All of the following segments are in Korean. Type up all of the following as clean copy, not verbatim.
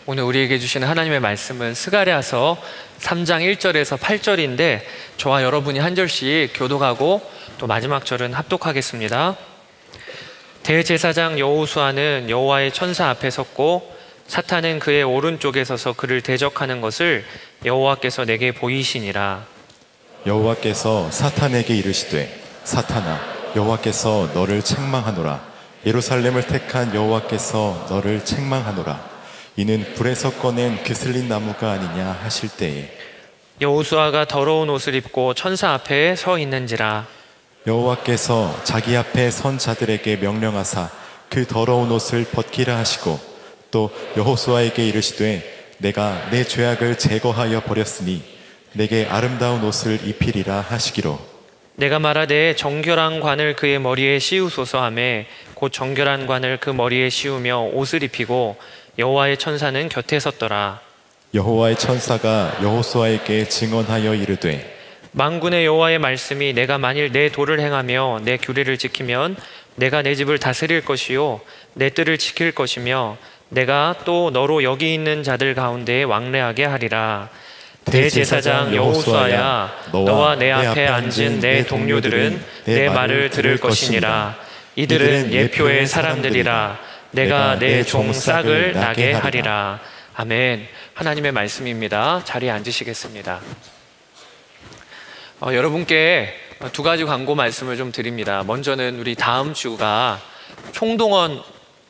오늘 우리에게 주시는 하나님의 말씀은 스가랴서 3장 1절에서 8절인데 저와 여러분이 한 절씩 교독하고 또 마지막 절은 합독하겠습니다. 대제사장 여호수아는 여호와의 천사 앞에 섰고 사탄은 그의 오른쪽에 서서 그를 대적하는 것을 여호와께서 내게 보이시니라. 여호와께서 사탄에게 이르시되 사탄아 여호와께서 너를 책망하노라. 예루살렘을 택한 여호와께서 너를 책망하노라. 이는 불에서 꺼낸 그슬린 나무가 아니냐 하실 때에 여호수아가 더러운 옷을 입고 천사 앞에 서 있는지라. 여호와께서 자기 앞에 선 자들에게 명령하사 그 더러운 옷을 벗기라 하시고 또 여호수아에게 이르시되 내가 내 죄악을 제거하여 버렸으니 내게 아름다운 옷을 입히리라 하시기로. 내가 말하되 정결한 관을 그의 머리에 씌우소서 하매 곧 정결한 관을 그 머리에 씌우며 옷을 입히고 여호와의 천사는 곁에 섰더라. 여호와의 천사가 여호수아에게 증언하여 이르되 만군의 여호와의 말씀이 내가 만일 내 도를 행하며 내 규례를 지키면 내가 내 집을 다스릴 것이요 내 뜰을 지킬 것이며 내가 또 너로 여기 있는 자들 가운데 왕래하게 하리라. 대제사장 여호수아야 너와 내 앞에 앉은 내 동료들은 내 말을 들을 것이니라. 이들은 예표의 사람들이라. 내가 내 종 싹을 나게 하리라. 아멘. 하나님의 말씀입니다. 자리에 앉으시겠습니다. 여러분께 두 가지 광고 말씀을 좀 드립니다. 먼저는 우리 다음 주가 총동원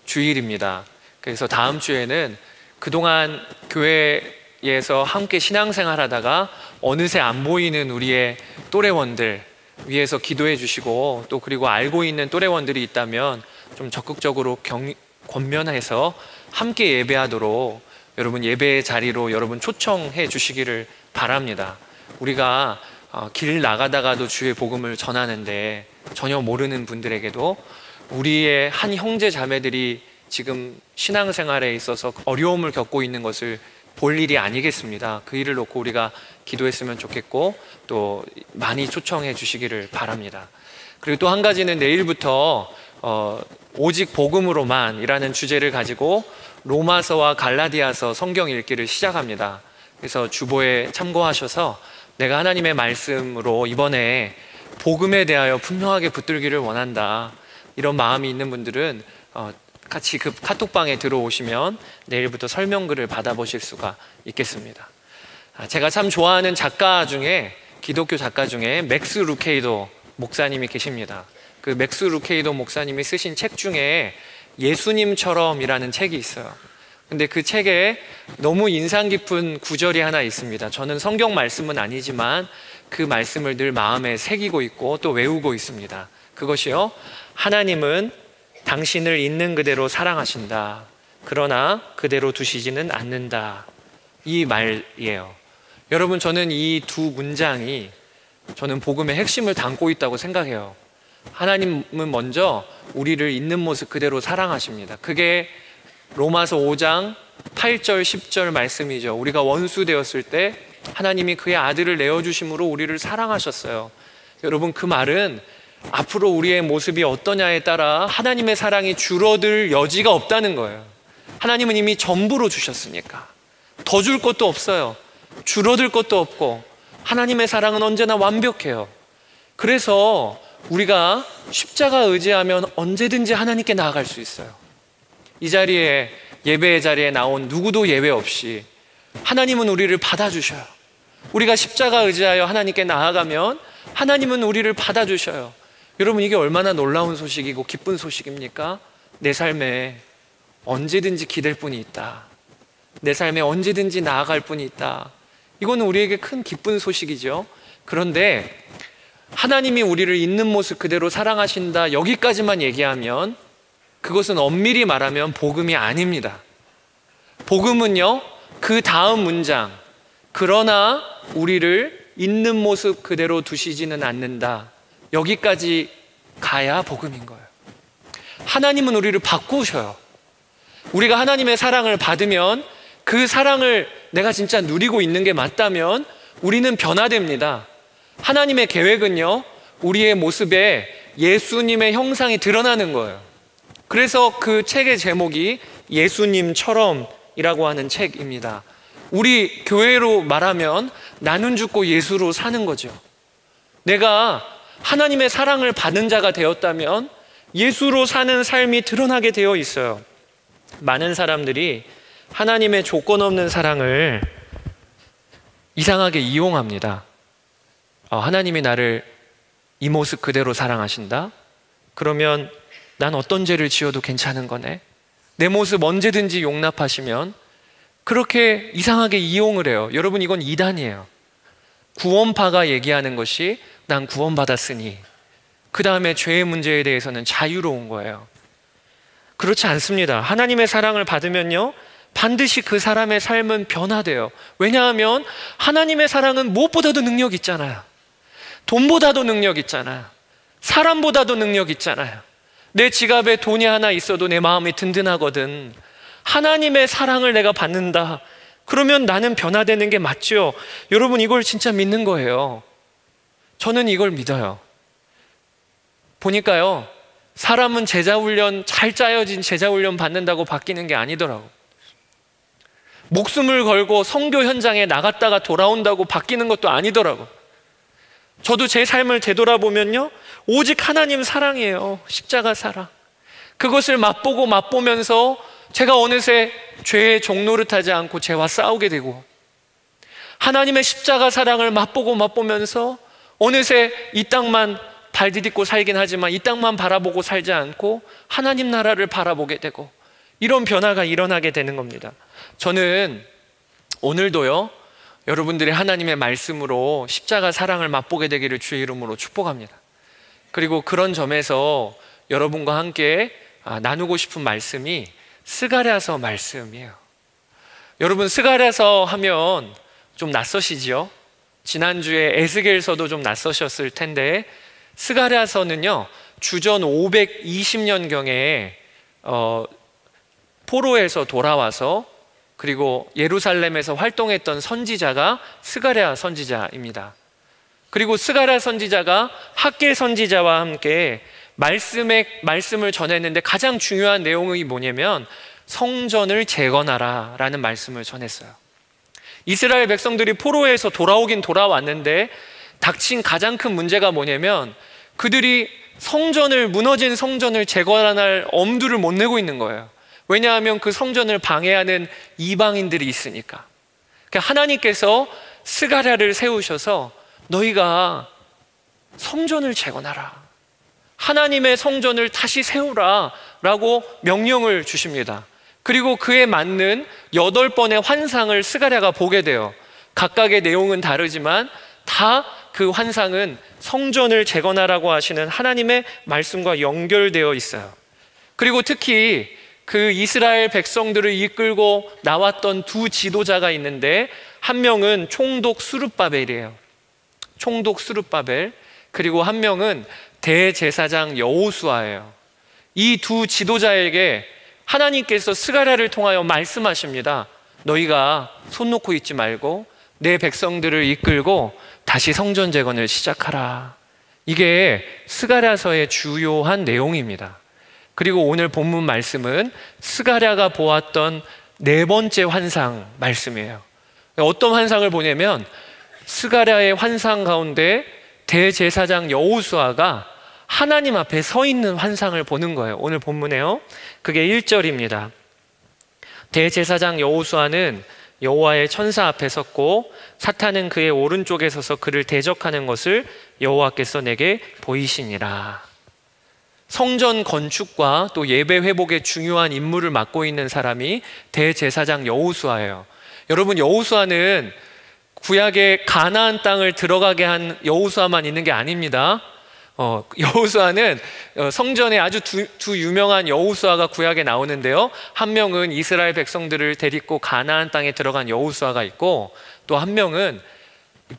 주일입니다. 그래서 다음 주에는 그동안 교회에서 함께 신앙생활 하다가 어느새 안 보이는 우리의 또래원들 위해서 기도해 주시고 또 그리고 알고 있는 또래원들이 있다면 좀 적극적으로 권면해서 함께 예배하도록 여러분 예배의 자리로 여러분 초청해 주시기를 바랍니다. 우리가 길 나가다가도 주의 복음을 전하는데 전혀 모르는 분들에게도 우리의 한 형제 자매들이 지금 신앙생활에 있어서 어려움을 겪고 있는 것을 볼 일이 아니겠습니다. 그 일을 놓고 우리가 기도했으면 좋겠고 또 많이 초청해 주시기를 바랍니다. 그리고 또 한 가지는 내일부터 오직 복음으로만 이라는 주제를 가지고 로마서와 갈라디아서 성경 읽기를 시작합니다. 그래서 주보에 참고하셔서 내가 하나님의 말씀으로 이번에 복음에 대하여 분명하게 붙들기를 원한다 이런 마음이 있는 분들은 같이 그 카톡방에 들어오시면 내일부터 설명글을 받아보실 수가 있겠습니다. 제가 참 좋아하는 작가 중에 기독교 작가 중에 맥스 루케이도 목사님이 계십니다. 그 맥스 루케이도 목사님이 쓰신 책 중에 예수님처럼이라는 책이 있어요. 근데 그 책에 너무 인상 깊은 구절이 하나 있습니다. 저는 성경 말씀은 아니지만 그 말씀을 늘 마음에 새기고 있고 또 외우고 있습니다. 그것이요, 하나님은 당신을 있는 그대로 사랑하신다. 그러나 그대로 두시지는 않는다. 이 말이에요. 여러분, 저는 이 두 문장이 저는 복음의 핵심을 담고 있다고 생각해요. 하나님은 먼저 우리를 있는 모습 그대로 사랑하십니다. 그게 로마서 5장 8절 10절 말씀이죠. 우리가 원수 되었을 때 하나님이 그의 아들을 내어주심으로 우리를 사랑하셨어요. 여러분, 그 말은 앞으로 우리의 모습이 어떠냐에 따라 하나님의 사랑이 줄어들 여지가 없다는 거예요. 하나님은 이미 전부로 주셨으니까 더 줄 것도 없어요. 줄어들 것도 없고 하나님의 사랑은 언제나 완벽해요. 그래서 우리가 십자가 의지하면 언제든지 하나님께 나아갈 수 있어요. 이 자리에, 예배의 자리에 나온 누구도 예외 없이 하나님은 우리를 받아주셔요. 우리가 십자가 의지하여 하나님께 나아가면 하나님은 우리를 받아주셔요. 여러분, 이게 얼마나 놀라운 소식이고 기쁜 소식입니까? 내 삶에 언제든지 기댈 분이 있다. 내 삶에 언제든지 나아갈 분이 있다. 이거는 우리에게 큰 기쁜 소식이죠. 그런데 하나님이 우리를 있는 모습 그대로 사랑하신다, 여기까지만 얘기하면 그것은 엄밀히 말하면 복음이 아닙니다. 복음은요, 그 다음 문장, 그러나 우리를 있는 모습 그대로 두시지는 않는다, 여기까지 가야 복음인 거예요. 하나님은 우리를 바꾸셔요. 우리가 하나님의 사랑을 받으면 그 사랑을 내가 진짜 누리고 있는 게 맞다면 우리는 변화됩니다. 하나님의 계획은요, 우리의 모습에 예수님의 형상이 드러나는 거예요. 그래서 그 책의 제목이 예수님처럼 구원이라고 하는 책입니다. 우리 교회로 말하면 나눈 죽고 예수로 사는 거죠. 내가 하나님의 사랑을 받은 자가 되었다면 예수로 사는 삶이 드러나게 되어 있어요. 많은 사람들이 하나님의 조건 없는 사랑을 이상하게 이용합니다. 하나님이 나를 이 모습 그대로 사랑하신다? 그러면 난 어떤 죄를 지어도 괜찮은 거네? 내 모습 언제든지 용납하시면 그렇게 이상하게 이용을 해요. 여러분, 이건 이단이에요. 구원파가 얘기하는 것이 난 구원받았으니 그 다음에 죄의 문제에 대해서는 자유로운 거예요. 그렇지 않습니다. 하나님의 사랑을 받으면요, 반드시 그 사람의 삶은 변화돼요. 왜냐하면 하나님의 사랑은 무엇보다도 능력 있잖아요. 돈보다도 능력 있잖아요. 사람보다도 능력 있잖아요. 내 지갑에 돈이 하나 있어도 내 마음이 든든하거든. 하나님의 사랑을 내가 받는다. 그러면 나는 변화되는 게 맞죠. 여러분, 이걸 진짜 믿는 거예요. 저는 이걸 믿어요. 보니까요, 사람은 제자훈련, 잘 짜여진 제자훈련 받는다고 바뀌는 게 아니더라고. 목숨을 걸고 선교 현장에 나갔다가 돌아온다고 바뀌는 것도 아니더라고. 저도 제 삶을 되돌아보면요, 오직 하나님 사랑이에요. 십자가 사랑. 그것을 맛보면서 제가 어느새 죄의 종노릇하지 않고 죄와 싸우게 되고, 하나님의 십자가 사랑을 맛보면서 어느새 이 땅만 발 디딛고 살긴 하지만 이 땅만 바라보고 살지 않고 하나님 나라를 바라보게 되고, 이런 변화가 일어나게 되는 겁니다. 저는 오늘도요, 여러분들이 하나님의 말씀으로 십자가 사랑을 맛보게 되기를 주의 이름으로 축복합니다. 그리고 그런 점에서 여러분과 함께 나누고 싶은 말씀이 스가랴서 말씀이에요. 여러분, 스가랴서 하면 좀 낯서시죠? 지난주에 에스겔서도 좀 낯서셨을 텐데, 스가랴서는요, 주전 520년경에 포로에서 돌아와서 그리고 예루살렘에서 활동했던 선지자가 스가랴 선지자입니다. 그리고 스가랴 선지자가 학개 선지자와 함께 말씀을 전했는데, 가장 중요한 내용이 뭐냐면 성전을 재건하라 라는 말씀을 전했어요. 이스라엘 백성들이 포로에서 돌아오긴 돌아왔는데 닥친 가장 큰 문제가 뭐냐면 그들이 무너진 성전을 재건할 엄두를 못 내고 있는 거예요. 왜냐하면 그 성전을 방해하는 이방인들이 있으니까. 그러니까 하나님께서 스가랴를 세우셔서 너희가 성전을 재건하라, 하나님의 성전을 다시 세우라 라고 명령을 주십니다. 그리고 그에 맞는 8번의 환상을 스가랴가 보게 돼요. 각각의 내용은 다르지만 다 그 환상은 성전을 재건하라고 하시는 하나님의 말씀과 연결되어 있어요. 그리고 특히 그 이스라엘 백성들을 이끌고 나왔던 두 지도자가 있는데, 한 명은 총독 수룹바벨이에요. 총독 수룹바벨. 그리고 한 명은 대제사장 여호수아예요. 이 두 지도자에게 하나님께서 스가랴를 통하여 말씀하십니다. 너희가 손 놓고 있지 말고 내 백성들을 이끌고 다시 성전 재건을 시작하라. 이게 스가랴서의 주요한 내용입니다. 그리고 오늘 본문 말씀은 스가랴가 보았던 4번째 환상 말씀이에요. 어떤 환상을 보냐면 스가랴의 환상 가운데 대제사장 여호수아가 하나님 앞에 서 있는 환상을 보는 거예요. 오늘 본문에요. 그게 1절입니다. 대제사장 여호수아는 여호와의 천사 앞에 섰고 사탄은 그의 오른쪽에 서서 그를 대적하는 것을 여호와께서 내게 보이시니라. 성전 건축과 또 예배 회복의 중요한 임무를 맡고 있는 사람이 대제사장 여호수아예요. 여러분, 여호수아는 구약의 가나안 땅을 들어가게 한 여호수아만 있는 게 아닙니다. 여호수아는 성전에 아주 두 유명한 여호수아가 구약에 나오는데요, 한 명은 이스라엘 백성들을 데리고 가나안 땅에 들어간 여호수아가 있고, 또 한 명은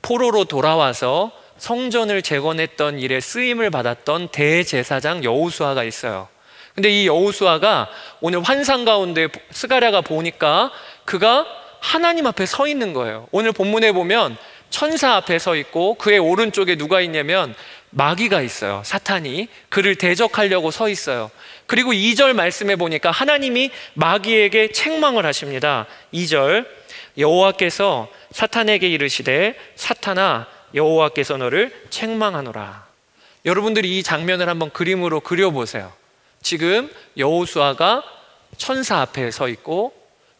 포로로 돌아와서 성전을 재건했던 일에 쓰임을 받았던 대제사장 여호수아가 있어요. 근데 이 여호수아가 오늘 환상 가운데 스가랴가 보니까 그가 하나님 앞에 서 있는 거예요. 오늘 본문에 보면 천사 앞에 서 있고 그의 오른쪽에 누가 있냐면 마귀가 있어요. 사탄이 그를 대적하려고 서 있어요. 그리고 2절 말씀해 보니까 하나님이 마귀에게 책망을 하십니다. 2절, 여호와께서 사탄에게 이르시되 사탄아 여호와께서 너를 책망하노라. 여러분들이 이 장면을 한번 그림으로 그려보세요. 지금 여호수아가 천사 앞에 서 있고,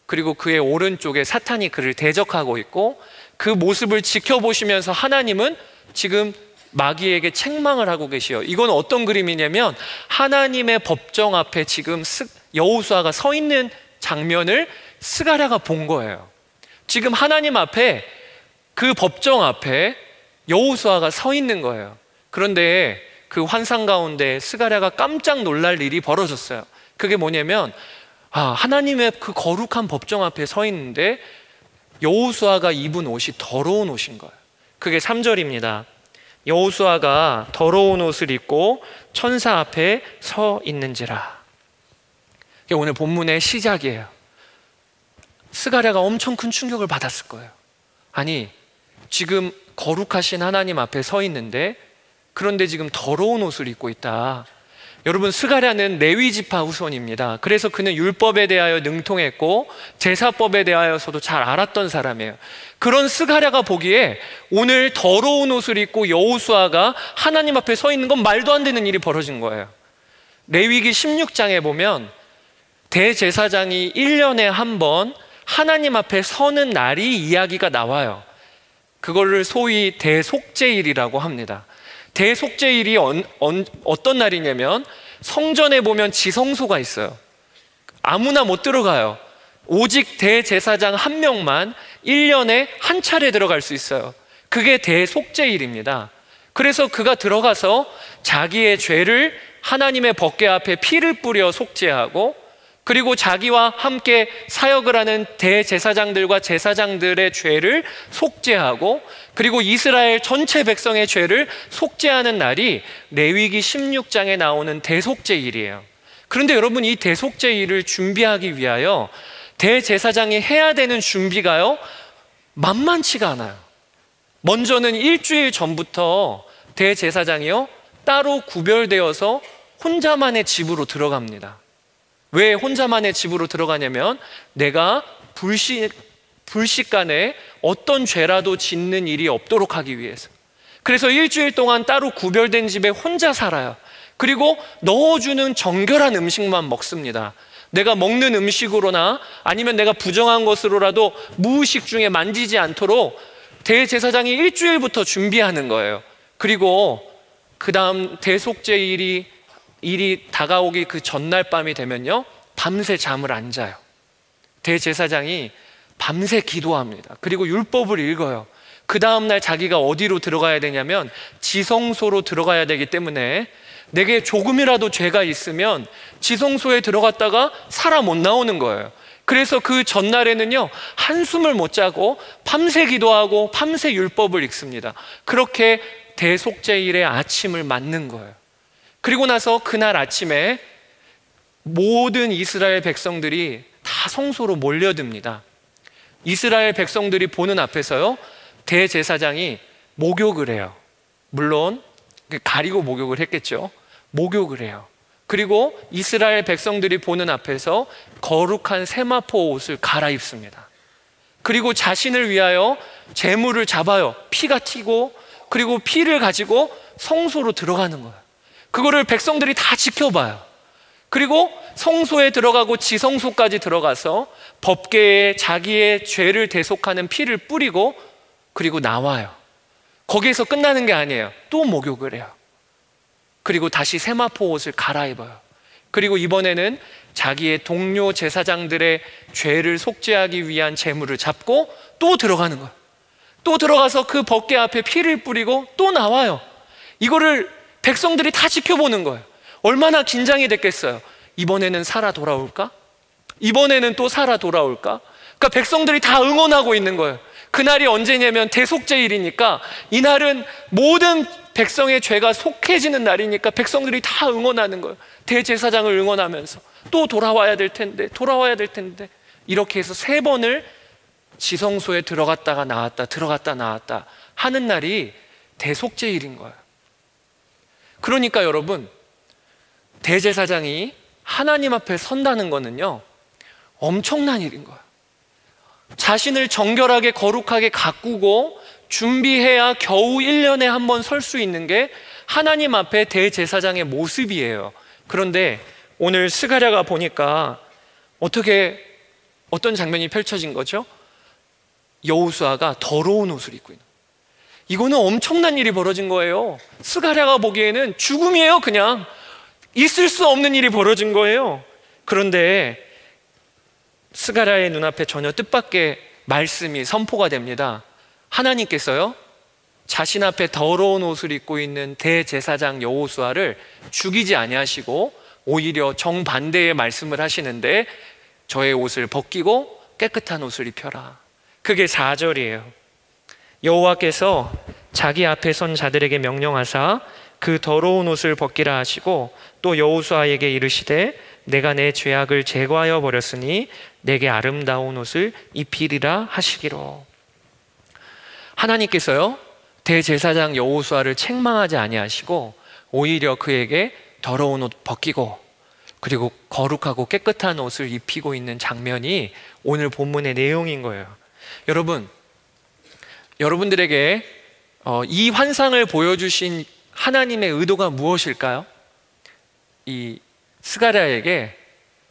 그리고 그의 오른쪽에 사탄이 그를 대적하고 있고, 그 모습을 지켜보시면서 하나님은 지금 마귀에게 책망을 하고 계시요. 이건 어떤 그림이냐면 하나님의 법정 앞에 지금 여호수아가 서 있는 장면을 스가랴가 본 거예요. 지금 하나님 앞에, 그 법정 앞에 여호수아가 서 있는 거예요. 그런데 그 환상 가운데 스가랴가 깜짝 놀랄 일이 벌어졌어요. 그게 뭐냐면 하나님의 그 거룩한 법정 앞에 서 있는데 여호수아가 입은 옷이 더러운 옷인 거예요. 그게 3절입니다. 여호수아가 더러운 옷을 입고 천사 앞에 서 있는지라. 이게 오늘 본문의 시작이에요. 스가랴가 엄청 큰 충격을 받았을 거예요. 아니, 지금 거룩하신 하나님 앞에 서 있는데, 그런데 지금 더러운 옷을 입고 있다. 여러분, 스가랴는 레위 지파 후손입니다. 그래서 그는 율법에 대하여 능통했고 제사법에 대하여서도 잘 알았던 사람이에요. 그런 스가랴가 보기에 오늘 더러운 옷을 입고 여호수아가 하나님 앞에 서 있는 건 말도 안 되는 일이 벌어진 거예요. 레위기 16장에 보면 대제사장이 1년에 한 번 하나님 앞에 서는 날이 이야기가 나와요. 그거를 소위 대속죄일이라고 합니다. 대속죄일이 어떤 날이냐면 성전에 보면 지성소가 있어요. 아무나 못 들어가요. 오직 대제사장 한 명만 1년에 한 차례 들어갈 수 있어요. 그게 대속죄일입니다. 그래서 그가 들어가서 자기의 죄를 하나님의 법궤 앞에 피를 뿌려 속죄하고, 그리고 자기와 함께 사역을 하는 대제사장들과 제사장들의 죄를 속죄하고, 그리고 이스라엘 전체 백성의 죄를 속죄하는 날이 레위기 16장에 나오는 대속죄일이에요. 그런데 여러분, 이 대속죄일을 준비하기 위하여 대제사장이 해야 되는 준비가요, 만만치가 않아요. 먼저는 일주일 전부터 대제사장이요, 따로 구별되어서 혼자만의 집으로 들어갑니다. 왜 혼자만의 집으로 들어가냐면 내가 불식간에 어떤 죄라도 짓는 일이 없도록 하기 위해서. 그래서 일주일 동안 따로 구별된 집에 혼자 살아요. 그리고 넣어주는 정결한 음식만 먹습니다. 내가 먹는 음식으로나 아니면 내가 부정한 것으로라도 무의식 중에 만지지 않도록 대제사장이 일주일부터 준비하는 거예요. 그리고 그 다음 대속죄일이 다가오기 그 전날 밤이 되면요, 밤새 잠을 안 자요. 대제사장이 밤새 기도합니다. 그리고 율법을 읽어요. 그 다음날 자기가 어디로 들어가야 되냐면 지성소로 들어가야 되기 때문에 내게 조금이라도 죄가 있으면 지성소에 들어갔다가 살아 못 나오는 거예요. 그래서 그 전날에는요, 한숨을 못 자고 밤새 기도하고 밤새 율법을 읽습니다. 그렇게 대속죄일의 아침을 맞는 거예요. 그리고 나서 그날 아침에 모든 이스라엘 백성들이 다 성소로 몰려듭니다. 이스라엘 백성들이 보는 앞에서요, 대제사장이 목욕을 해요. 물론 가리고 목욕을 했겠죠. 목욕을 해요. 그리고 이스라엘 백성들이 보는 앞에서 거룩한 세마포 옷을 갈아입습니다. 그리고 자신을 위하여 제물을 잡아요. 피가 튀고, 그리고 피를 가지고 성소로 들어가는 거예요. 그거를 백성들이 다 지켜봐요. 그리고 성소에 들어가고 지성소까지 들어가서 법궤에 자기의 죄를 대속하는 피를 뿌리고, 그리고 나와요. 거기에서 끝나는 게 아니에요. 또 목욕을 해요. 그리고 다시 세마포 옷을 갈아입어요. 그리고 이번에는 자기의 동료 제사장들의 죄를 속죄하기 위한 제물을 잡고 또 들어가는 거예요. 또 들어가서 그 법궤 앞에 피를 뿌리고 또 나와요. 이거를 백성들이 다 지켜보는 거예요. 얼마나 긴장이 됐겠어요. 이번에는 살아 돌아올까? 이번에는 또 살아 돌아올까? 그러니까 백성들이 다 응원하고 있는 거예요. 그날이 언제냐면 대속죄일이니까, 이날은 모든 백성의 죄가 속해지는 날이니까 백성들이 다 응원하는 거예요. 대제사장을 응원하면서 또 돌아와야 될 텐데, 돌아와야 될 텐데. 이렇게 해서 3번을 지성소에 들어갔다가 나왔다, 들어갔다 나왔다 하는 날이 대속죄일인 거예요. 그러니까 여러분, 대제사장이 하나님 앞에 선다는 거는요, 엄청난 일인 거예요. 자신을 정결하게 거룩하게 가꾸고 준비해야 겨우 1년에 한 번 설 수 있는 게 하나님 앞에 대제사장의 모습이에요. 그런데 오늘 스가랴가 보니까 어떤 장면이 펼쳐진 거죠? 여호수아가 더러운 옷을 입고 있는 거예요. 이거는 엄청난 일이 벌어진 거예요. 스가랴가 보기에는 죽음이에요. 그냥 있을 수 없는 일이 벌어진 거예요. 그런데 스가랴의 눈앞에 전혀 뜻밖의 말씀이 선포가 됩니다. 하나님께서요, 자신 앞에 더러운 옷을 입고 있는 대제사장 여호수아를 죽이지 아니하시고 오히려 정반대의 말씀을 하시는데, 저의 옷을 벗기고 깨끗한 옷을 입혀라. 그게 4절이에요. 여호와께서 자기 앞에 선 자들에게 명령하사 그 더러운 옷을 벗기라 하시고, 또 여호수아에게 이르시되 내가 내 죄악을 제거하여 버렸으니 내게 아름다운 옷을 입히리라 하시기로. 하나님께서요, 대제사장 여호수아를 책망하지 아니하시고 오히려 그에게 더러운 옷 벗기고 그리고 거룩하고 깨끗한 옷을 입히고 있는 장면이 오늘 본문의 내용인 거예요. 여러분들에게 이 환상을 보여주신 하나님의 의도가 무엇일까요? 이 스가랴에게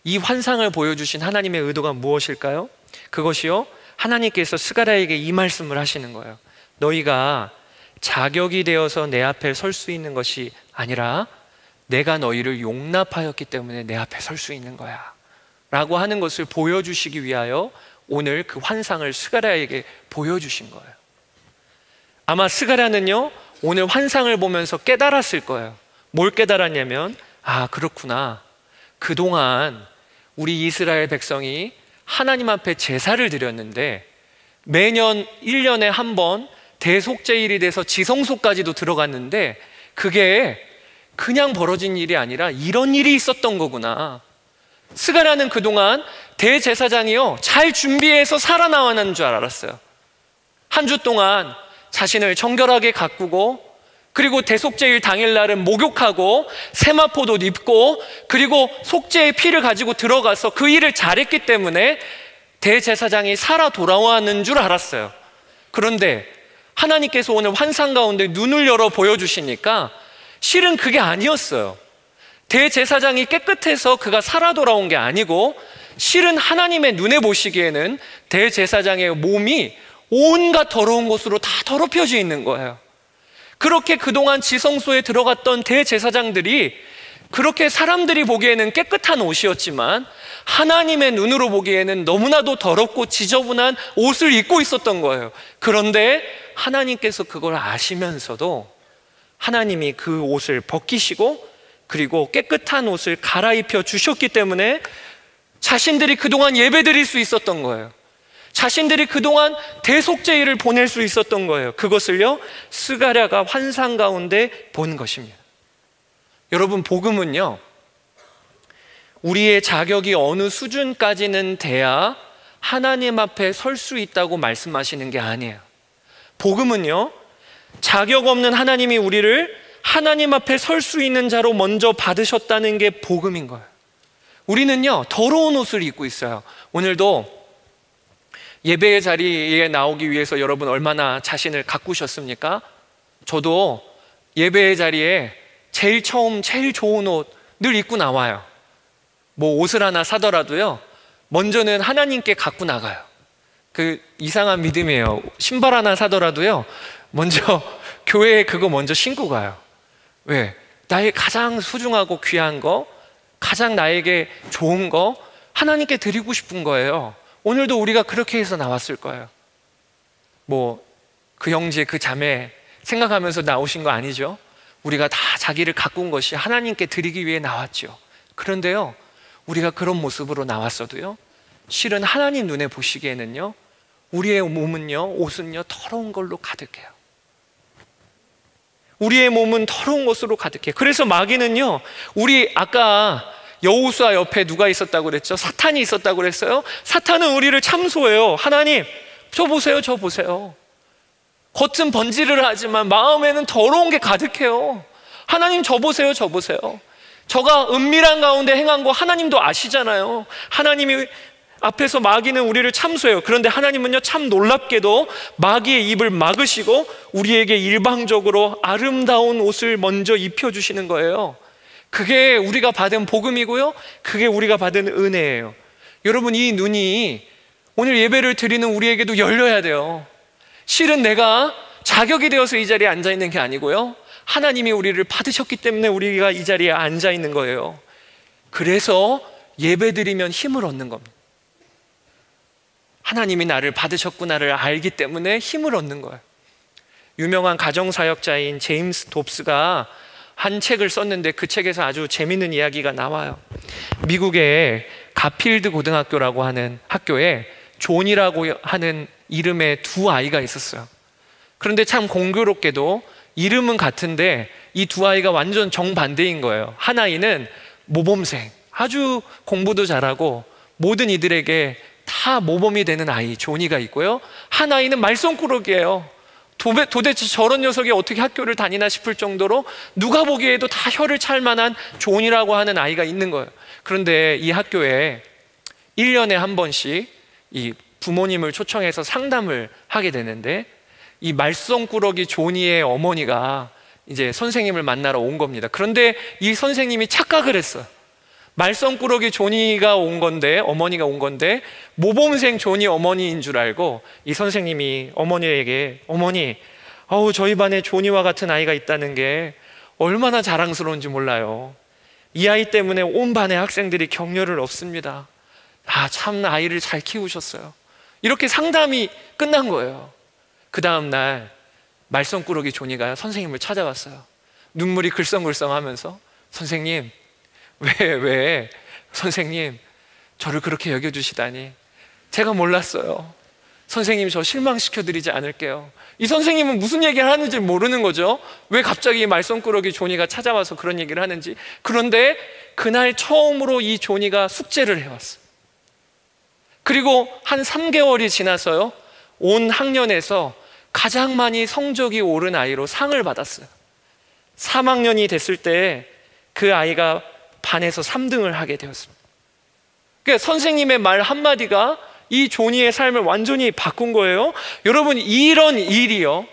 이 환상을 보여주신 하나님의 의도가 무엇일까요? 그것이요, 하나님께서 스가랴에게 이 말씀을 하시는 거예요. 너희가 자격이 되어서 내 앞에 설 수 있는 것이 아니라 내가 너희를 용납하였기 때문에 내 앞에 설 수 있는 거야 라고 하는 것을 보여주시기 위하여 오늘 그 환상을 스가랴에게 보여주신 거예요. 아마 스가랴는요, 오늘 환상을 보면서 깨달았을 거예요. 뭘 깨달았냐면, 아, 그렇구나, 그동안 우리 이스라엘 백성이 하나님 앞에 제사를 드렸는데 매년 1년에 한 번 대속죄일이 돼서 지성소까지도 들어갔는데 그게 그냥 벌어진 일이 아니라 이런 일이 있었던 거구나. 스가랴는 그동안 대제사장이요, 잘 준비해서 살아나왔는 줄 알았어요. 한 주 동안 자신을 정결하게 가꾸고, 그리고 대속죄일 당일날은 목욕하고 세마포도 입고, 그리고 속죄의 피를 가지고 들어가서 그 일을 잘했기 때문에 대제사장이 살아 돌아왔는 줄 알았어요. 그런데 하나님께서 오늘 환상 가운데 눈을 열어 보여주시니까 실은 그게 아니었어요. 대제사장이 깨끗해서 그가 살아 돌아온 게 아니고, 실은 하나님의 눈에 보시기에는 대제사장의 몸이 온갖 더러운 곳으로 다 더럽혀져 있는 거예요. 그렇게 그동안 지성소에 들어갔던 대제사장들이 그렇게 사람들이 보기에는 깨끗한 옷이었지만 하나님의 눈으로 보기에는 너무나도 더럽고 지저분한 옷을 입고 있었던 거예요. 그런데 하나님께서 그걸 아시면서도 하나님이 그 옷을 벗기시고 그리고 깨끗한 옷을 갈아입혀 주셨기 때문에 자신들이 그동안 예배드릴 수 있었던 거예요. 자신들이 그동안 대속죄일을 보낼 수 있었던 거예요. 그것을요, 스가랴가 환상 가운데 본 것입니다. 여러분, 복음은요, 우리의 자격이 어느 수준까지는 돼야 하나님 앞에 설 수 있다고 말씀하시는 게 아니에요. 복음은요, 자격 없는 하나님이 우리를 하나님 앞에 설 수 있는 자로 먼저 받으셨다는 게 복음인 거예요. 우리는요, 더러운 옷을 입고 있어요. 오늘도 예배의 자리에 나오기 위해서 여러분 얼마나 자신을 가꾸셨습니까? 저도 예배의 자리에 제일 처음 제일 좋은 옷 늘 입고 나와요. 뭐 옷을 하나 사더라도요, 먼저는 하나님께 갖고 나가요. 그 이상한 믿음이에요. 신발 하나 사더라도요, 먼저 교회에 그거 먼저 신고 가요. 왜? 나의 가장 소중하고 귀한 거, 가장 나에게 좋은 거 하나님께 드리고 싶은 거예요. 오늘도 우리가 그렇게 해서 나왔을 거예요. 뭐 그 형제 그 자매 생각하면서 나오신 거 아니죠? 우리가 다 자기를 가꾼 것이 하나님께 드리기 위해 나왔죠. 그런데요, 우리가 그런 모습으로 나왔어도요, 실은 하나님 눈에 보시기에는요, 우리의 몸은요, 옷은요, 더러운 걸로 가득해요. 우리의 몸은 더러운 것으로 가득해요. 그래서 마귀는요, 우리 아까 여호수아 옆에 누가 있었다고 그랬죠? 사탄이 있었다고 그랬어요? 사탄은 우리를 참소해요. 하나님, 저 보세요, 저 보세요. 겉은 번지를 하지만 마음에는 더러운 게 가득해요. 하나님 저 보세요, 저 보세요. 저가 은밀한 가운데 행한 거 하나님도 아시잖아요. 하나님이 앞에서 마귀는 우리를 참소해요. 그런데 하나님은요, 참 놀랍게도 마귀의 입을 막으시고 우리에게 일방적으로 아름다운 옷을 먼저 입혀주시는 거예요. 그게 우리가 받은 복음이고요, 그게 우리가 받은 은혜예요. 여러분, 이 눈이 오늘 예배를 드리는 우리에게도 열려야 돼요. 실은 내가 자격이 되어서 이 자리에 앉아있는 게 아니고요, 하나님이 우리를 받으셨기 때문에 우리가 이 자리에 앉아있는 거예요. 그래서 예배 드리면 힘을 얻는 겁니다. 하나님이 나를 받으셨구나를 알기 때문에 힘을 얻는 거예요. 유명한 가정사역자인 제임스 돕스가 한 책을 썼는데 그 책에서 아주 재밌는 이야기가 나와요. 미국의 가필드 고등학교라고 하는 학교에 존이라고 하는 이름의 두 아이가 있었어요. 그런데 참 공교롭게도 이름은 같은데 이 두 아이가 완전 정반대인 거예요. 한 아이는 모범생, 아주 공부도 잘하고 모든 이들에게 다 모범이 되는 아이 조니가 있고요, 한 아이는 말썽꾸러기예요. 도대체 저런 녀석이 어떻게 학교를 다니나 싶을 정도로 누가 보기에도 다 혀를 찰 만한 존이라고 하는 아이가 있는 거예요. 그런데 이 학교에 1년에 한 번씩 이 부모님을 초청해서 상담을 하게 되는데, 이 말썽꾸러기 조니의 어머니가 이제 선생님을 만나러 온 겁니다. 그런데 이 선생님이 착각을 했어요. 말썽꾸러기 조니가 온 건데, 어머니가 온 건데 모범생 조니 어머니인 줄 알고 이 선생님이 어머니에게, 어머니, 저희 반에 조니와 같은 아이가 있다는 게 얼마나 자랑스러운지 몰라요. 이 아이 때문에 온 반의 학생들이 격려를 얻습니다. 참 아이를 잘 키우셨어요. 이렇게 상담이 끝난 거예요. 그 다음 날 말썽꾸러기 조니가 선생님을 찾아왔어요. 눈물이 글썽글썽하면서, 선생님, 왜 선생님 저를 그렇게 여겨주시다니 제가 몰랐어요. 선생님, 저 실망시켜드리지 않을게요. 이 선생님은 무슨 얘기를 하는지 모르는 거죠. 왜 갑자기 말썽꾸러기 조니가 찾아와서 그런 얘기를 하는지. 그런데 그날 처음으로 이 조니가 숙제를 해왔어요. 그리고 한 3개월이 지나서요, 온 학년에서 가장 많이 성적이 오른 아이로 상을 받았어요. 3학년이 됐을 때 그 아이가 반에서 3등을 하게 되었습니다. 그러니까 선생님의 말 한마디가 이 조니의 삶을 완전히 바꾼 거예요. 여러분, 이런 일이요,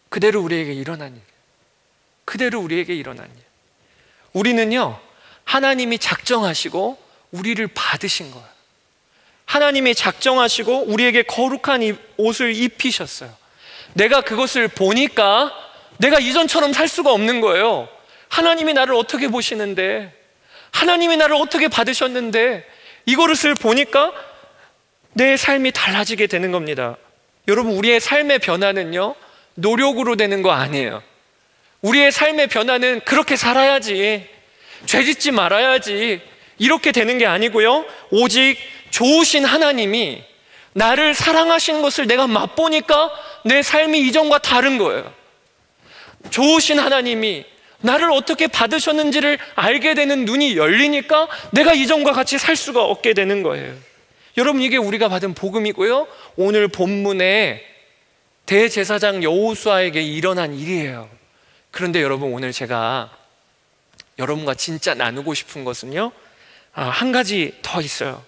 그대로 우리에게 일어난 일, 그대로 우리에게 일어난 일. 우리는요, 하나님이 작정하시고 우리를 받으신 거예요. 하나님이 작정하시고 우리에게 거룩한 옷을 입히셨어요. 내가 그것을 보니까 내가 이전처럼 살 수가 없는 거예요. 하나님이 나를 어떻게 보시는데, 하나님이 나를 어떻게 받으셨는데, 이것을 보니까 내 삶이 달라지게 되는 겁니다. 여러분, 우리의 삶의 변화는요, 노력으로 되는 거 아니에요. 우리의 삶의 변화는 그렇게 살아야지, 죄짓지 말아야지, 이렇게 되는 게 아니고요, 오직 좋으신 하나님이 나를 사랑하시는 것을 내가 맛보니까 내 삶이 이전과 다른 거예요. 좋으신 하나님이 나를 어떻게 받으셨는지를 알게 되는 눈이 열리니까 내가 이전과 같이 살 수가 없게 되는 거예요. 여러분, 이게 우리가 받은 복음이고요, 오늘 본문에 대제사장 여호수아에게 일어난 일이에요. 그런데 여러분, 오늘 제가 여러분과 진짜 나누고 싶은 것은요, 한 가지 더 있어요.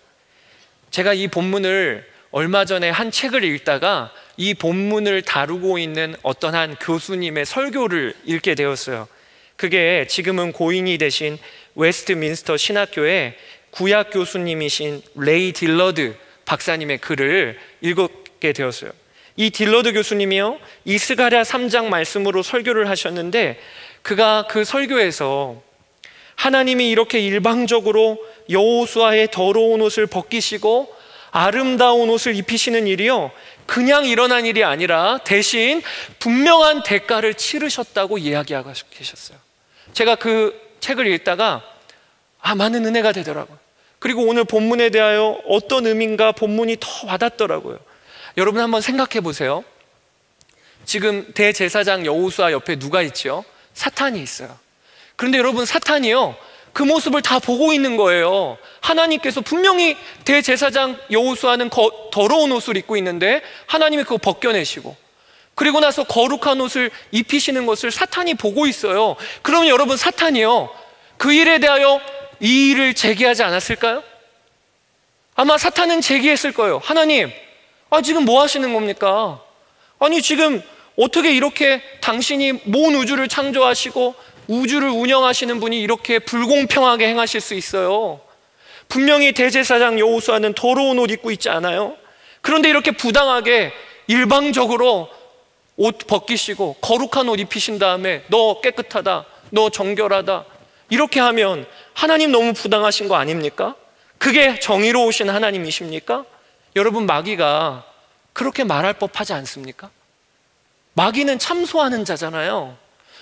제가 이 본문을 얼마 전에 한 책을 읽다가 이 본문을 다루고 있는 어떤 한 교수님의 설교를 읽게 되었어요. 그게 지금은 고인이 되신 웨스트민스터 신학교의 구약 교수님이신 레이 딜러드 박사님의 글을 읽게 되었어요. 이 딜러드 교수님이요, 이스가랴 3장 말씀으로 설교를 하셨는데, 그가 그 설교에서 하나님이 이렇게 일방적으로 여호수아의 더러운 옷을 벗기시고 아름다운 옷을 입히시는 일이요, 그냥 일어난 일이 아니라 대신 분명한 대가를 치르셨다고 이야기하고 계셨어요. 제가 그 책을 읽다가 많은 은혜가 되더라고요. 그리고 오늘 본문에 대하여 어떤 의미인가 본문이 더 와닿더라고요. 여러분, 한번 생각해 보세요. 지금 대제사장 여호수아 옆에 누가 있죠? 사탄이 있어요. 그런데 여러분, 사탄이요, 그 모습을 다 보고 있는 거예요. 하나님께서 분명히 대제사장 여호수아는 더러운 옷을 입고 있는데 하나님이 그거 벗겨내시고, 그리고 나서 거룩한 옷을 입히시는 것을 사탄이 보고 있어요. 그러면 여러분, 사탄이요, 그 일에 대하여 이 일을 제기하지 않았을까요? 아마 사탄은 제기했을 거예요. 하나님, 지금 뭐 하시는 겁니까? 아니, 지금 어떻게 이렇게 당신이 온 우주를 창조하시고 우주를 운영하시는 분이 이렇게 불공평하게 행하실 수 있어요? 분명히 대제사장 여호수아는 더러운 옷 입고 있지 않아요? 그런데 이렇게 부당하게 일방적으로 옷 벗기시고 거룩한 옷 입히신 다음에 너 깨끗하다, 너 정결하다, 이렇게 하면 하나님 너무 부당하신 거 아닙니까? 그게 정의로우신 하나님이십니까? 여러분, 마귀가 그렇게 말할 법하지 않습니까? 마귀는 참소하는 자잖아요.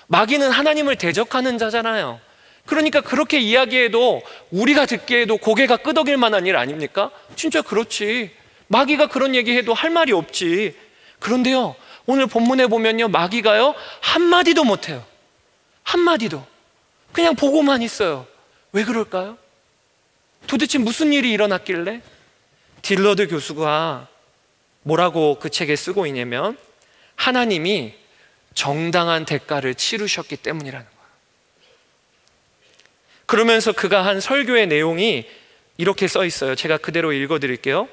마귀는 하나님을 대적하는 자잖아요. 그러니까 그렇게 이야기해도, 우리가 듣기에도 고개가 끄덕일 만한 일 아닙니까? 진짜 그렇지. 마귀가 그런 얘기해도 할 말이 없지. 그런데요, 오늘 본문에 보면요, 마귀가요, 한마디도 못해요. 한마디도. 그냥 보고만 있어요. 왜 그럴까요? 도대체 무슨 일이 일어났길래? 딜러드 교수가 뭐라고 그 책에 쓰고 있냐면, 하나님이 정당한 대가를 치르셨기 때문이라는 거예요. 그러면서 그가 한 설교의 내용이 이렇게 써 있어요. 제가 그대로 읽어 드릴게요.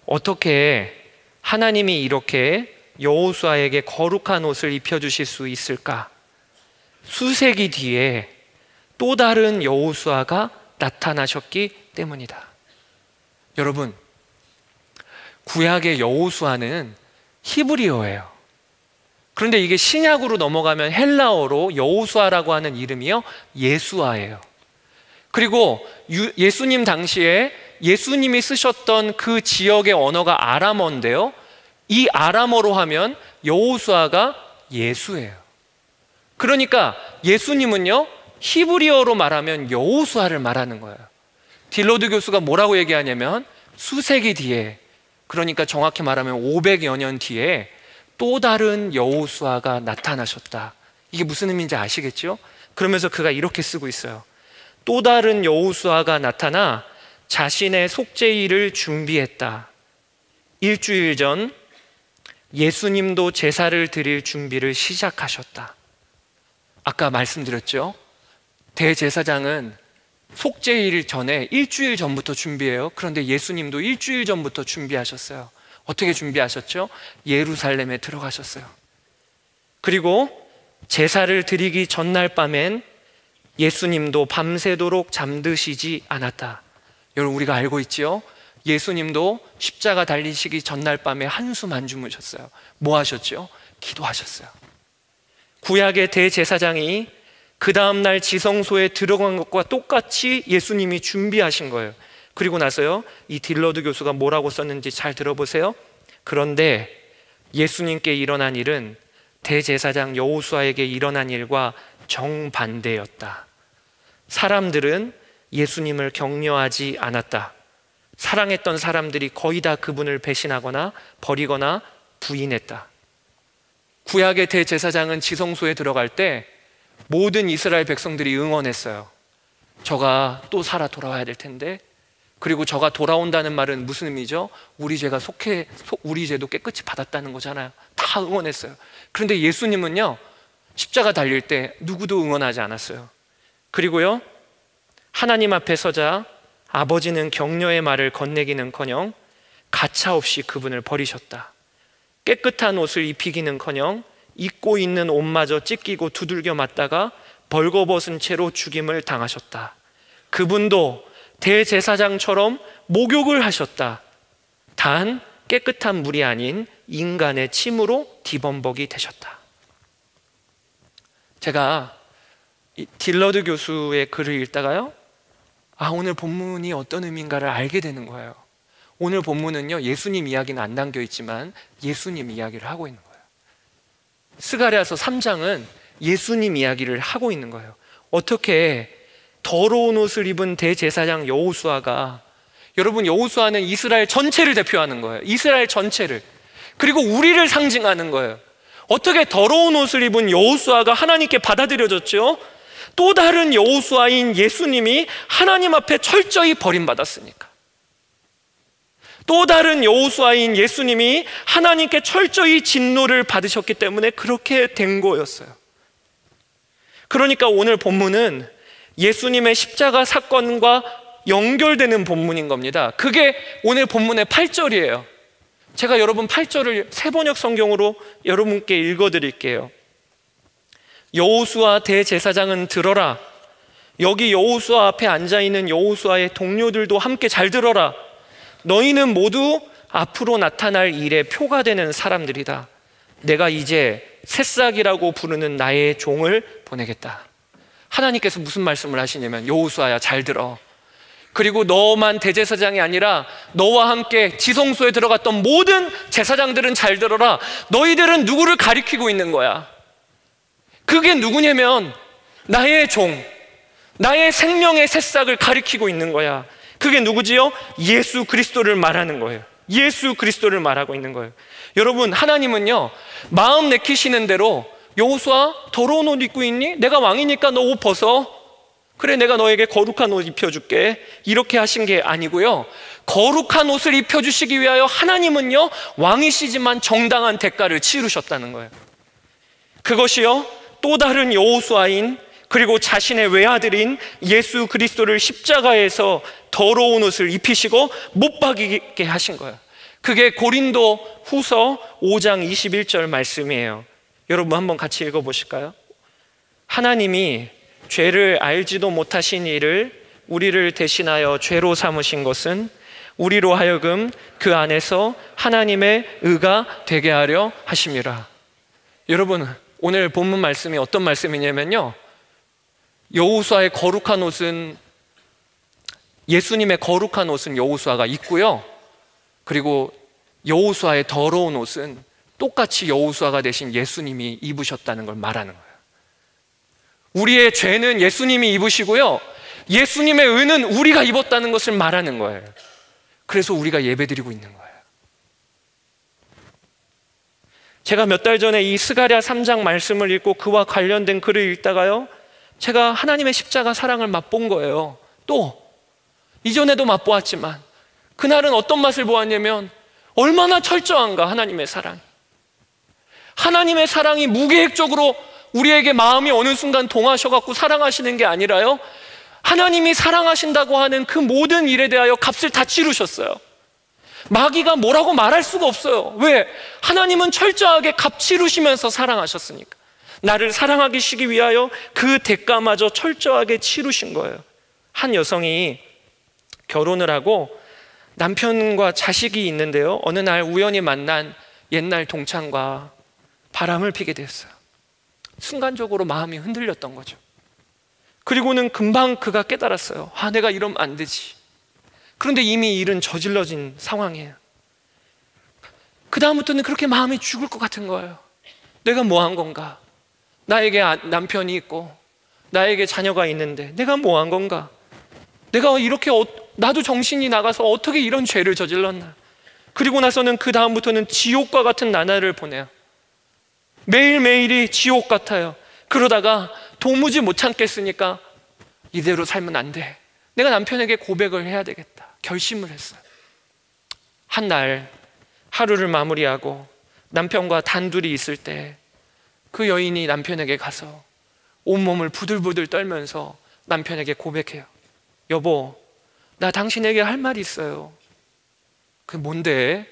어떻게 하나님이 이렇게 여호수아에게 거룩한 옷을 입혀주실 수 있을까? 수세기 뒤에 또 다른 여호수아가 나타나셨기 때문이다. 여러분, 구약의 여호수아는 히브리어예요. 그런데 이게 신약으로 넘어가면 헬라어로 여호수아라고 하는 이름이요, 예수아예요. 그리고 예수님 당시에 예수님이 쓰셨던 그 지역의 언어가 아람어인데요, 이 아람어로 하면 여호수아가 예수예요. 그러니까 예수님은요, 히브리어로 말하면 여호수아를 말하는 거예요. 딜러드 교수가 뭐라고 얘기하냐면, 수세기 뒤에, 그러니까 정확히 말하면 500여 년 뒤에 또 다른 여호수아가 나타나셨다. 이게 무슨 의미인지 아시겠죠? 그러면서 그가 이렇게 쓰고 있어요. 또 다른 여호수아가 나타나 자신의 속죄일을 준비했다. 일주일 전 예수님도 제사를 드릴 준비를 시작하셨다. 아까 말씀드렸죠? 대제사장은 속죄일 전에 일주일 전부터 준비해요. 그런데 예수님도 일주일 전부터 준비하셨어요. 어떻게 준비하셨죠? 예루살렘에 들어가셨어요. 그리고 제사를 드리기 전날 밤엔 예수님도 밤새도록 잠드시지 않았다. 여러분, 우리가 알고 있지요? 예수님도 십자가 달리시기 전날 밤에 한숨 안 주무셨어요. 뭐 하셨죠? 기도하셨어요. 구약의 대제사장이 그 다음날 지성소에 들어간 것과 똑같이 예수님이 준비하신 거예요. 그리고 나서요, 이 딜러드 교수가 뭐라고 썼는지 잘 들어보세요. 그런데 예수님께 일어난 일은 대제사장 여호수아에게 일어난 일과 정반대였다. 사람들은 예수님을 격려하지 않았다. 사랑했던 사람들이 거의 다 그분을 배신하거나 버리거나 부인했다. 구약의 대제사장은 지성소에 들어갈 때 모든 이스라엘 백성들이 응원했어요. 저가 또 살아 돌아와야 될 텐데. 그리고 저가 돌아온다는 말은 무슨 의미죠? 우리 죄도 깨끗이 받았다는 거잖아요. 다 응원했어요. 그런데 예수님은요, 십자가 달릴 때 누구도 응원하지 않았어요. 그리고요, 하나님 앞에 서자 아버지는 격려의 말을 건네기는커녕 가차없이 그분을 버리셨다. 깨끗한 옷을 입히기는커녕 입고 있는 옷마저 찢기고 두들겨 맞다가 벌거벗은 채로 죽임을 당하셨다. 그분도 대제사장처럼 목욕을 하셨다. 단 깨끗한 물이 아닌 인간의 침으로 디범벅이 되셨다. 제가 딜러드 교수의 글을 읽다가요, 오늘 본문이 어떤 의미인가를 알게 되는 거예요. 오늘 본문은요, 예수님 이야기는 안 담겨 있지만 예수님 이야기를 하고 있는 거예요. 스가랴서 3장은 예수님 이야기를 하고 있는 거예요. 어떻게 더러운 옷을 입은 대제사장 여호수아가, 여러분, 여호수아는 이스라엘 전체를 대표하는 거예요. 이스라엘 전체를. 그리고 우리를 상징하는 거예요. 어떻게 더러운 옷을 입은 여호수아가 하나님께 받아들여졌죠? 또 다른 여호수아인 예수님이 하나님 앞에 철저히 버림받았으니까. 또 다른 여호수아인 예수님이 하나님께 철저히 진노를 받으셨기 때문에 그렇게 된 거였어요. 그러니까 오늘 본문은 예수님의 십자가 사건과 연결되는 본문인 겁니다. 그게 오늘 본문의 8절이에요. 제가 여러분 8절을 새번역 성경으로 여러분께 읽어드릴게요. 여호수아 대제사장은 들어라. 여기 여호수아 앞에 앉아있는 여호수아의 동료들도 함께 잘 들어라. 너희는 모두 앞으로 나타날 일의 표가 되는 사람들이다. 내가 이제 새싹이라고 부르는 나의 종을 보내겠다. 하나님께서 무슨 말씀을 하시냐면, 여호수아야 잘 들어. 그리고 너만 대제사장이 아니라 너와 함께 지성소에 들어갔던 모든 제사장들은 잘 들어라. 너희들은 누구를 가리키고 있는 거야? 그게 누구냐면 나의 종, 나의 생명의 새싹을 가리키고 있는 거야. 그게 누구지요? 예수 그리스도를 말하는 거예요. 예수 그리스도를 말하고 있는 거예요. 여러분, 하나님은요, 마음 내키시는 대로 여호수아 더러운 옷 입고 있니? 내가 왕이니까 너 옷 벗어. 그래, 내가 너에게 거룩한 옷 입혀줄게. 이렇게 하신 게 아니고요, 거룩한 옷을 입혀주시기 위하여 하나님은요, 왕이시지만 정당한 대가를 치르셨다는 거예요. 그것이요, 또 다른 여호수아인, 그리고 자신의 외아들인 예수 그리스도를 십자가에서 더러운 옷을 입히시고 못 박이게 하신 거예요. 그게 고린도 후서 5장 21절 말씀이에요. 여러분 한번 같이 읽어보실까요? 하나님이 죄를 알지도 못하신 이를 우리를 대신하여 죄로 삼으신 것은 우리로 하여금 그 안에서 하나님의 의가 되게 하려 하심이라. 여러분, 오늘 본문 말씀이 어떤 말씀이냐면요, 여호수아의 거룩한 옷은, 예수님의 거룩한 옷은 여호수아가 입고요, 그리고 여호수아의 더러운 옷은 똑같이 여호수아가 되신 예수님이 입으셨다는 걸 말하는 거예요. 우리의 죄는 예수님이 입으시고요, 예수님의 의는 우리가 입었다는 것을 말하는 거예요. 그래서 우리가 예배드리고 있는 거예요. 제가 몇 달 전에 이 스가랴 3장 말씀을 읽고 그와 관련된 글을 읽다가요, 제가 하나님의 십자가 사랑을 맛본 거예요. 또 이전에도 맛보았지만 그날은 어떤 맛을 보았냐면, 얼마나 철저한가 하나님의 사랑이. 하나님의 사랑이 무계획적으로 우리에게 마음이 어느 순간 동하셔갖고 사랑하시는 게 아니라요, 하나님이 사랑하신다고 하는 그 모든 일에 대하여 값을 다 치르셨어요. 마귀가 뭐라고 말할 수가 없어요. 왜? 하나님은 철저하게 값 치르시면서 사랑하셨으니까. 나를 사랑하시기 위하여 그 대가마저 철저하게 치르신 거예요. 한 여성이 결혼을 하고 남편과 자식이 있는데요, 어느 날 우연히 만난 옛날 동창과 바람을 피게 됐어요. 순간적으로 마음이 흔들렸던 거죠. 그리고는 금방 그가 깨달았어요. 아, 내가 이러면 안 되지. 그런데 이미 일은 저질러진 상황이에요. 그 다음부터는 그렇게 마음이 죽을 것 같은 거예요. 내가 뭐 한 건가? 나에게 남편이 있고 나에게 자녀가 있는데 내가 뭐 한 건가? 내가 이렇게 나도 정신이 나가서 어떻게 이런 죄를 저질렀나? 그리고 나서는 그 다음부터는 지옥과 같은 나날을 보내요. 매일매일이 지옥 같아요. 그러다가 도무지 못 참겠으니까 이대로 살면 안 돼. 내가 남편에게 고백을 해야 되겠다. 결심을 했어요. 한 날 하루를 마무리하고 남편과 단둘이 있을 때 그 여인이 남편에게 가서 온몸을 부들부들 떨면서 남편에게 고백해요. 여보, 나 당신에게 할 말이 있어요. 그게 뭔데?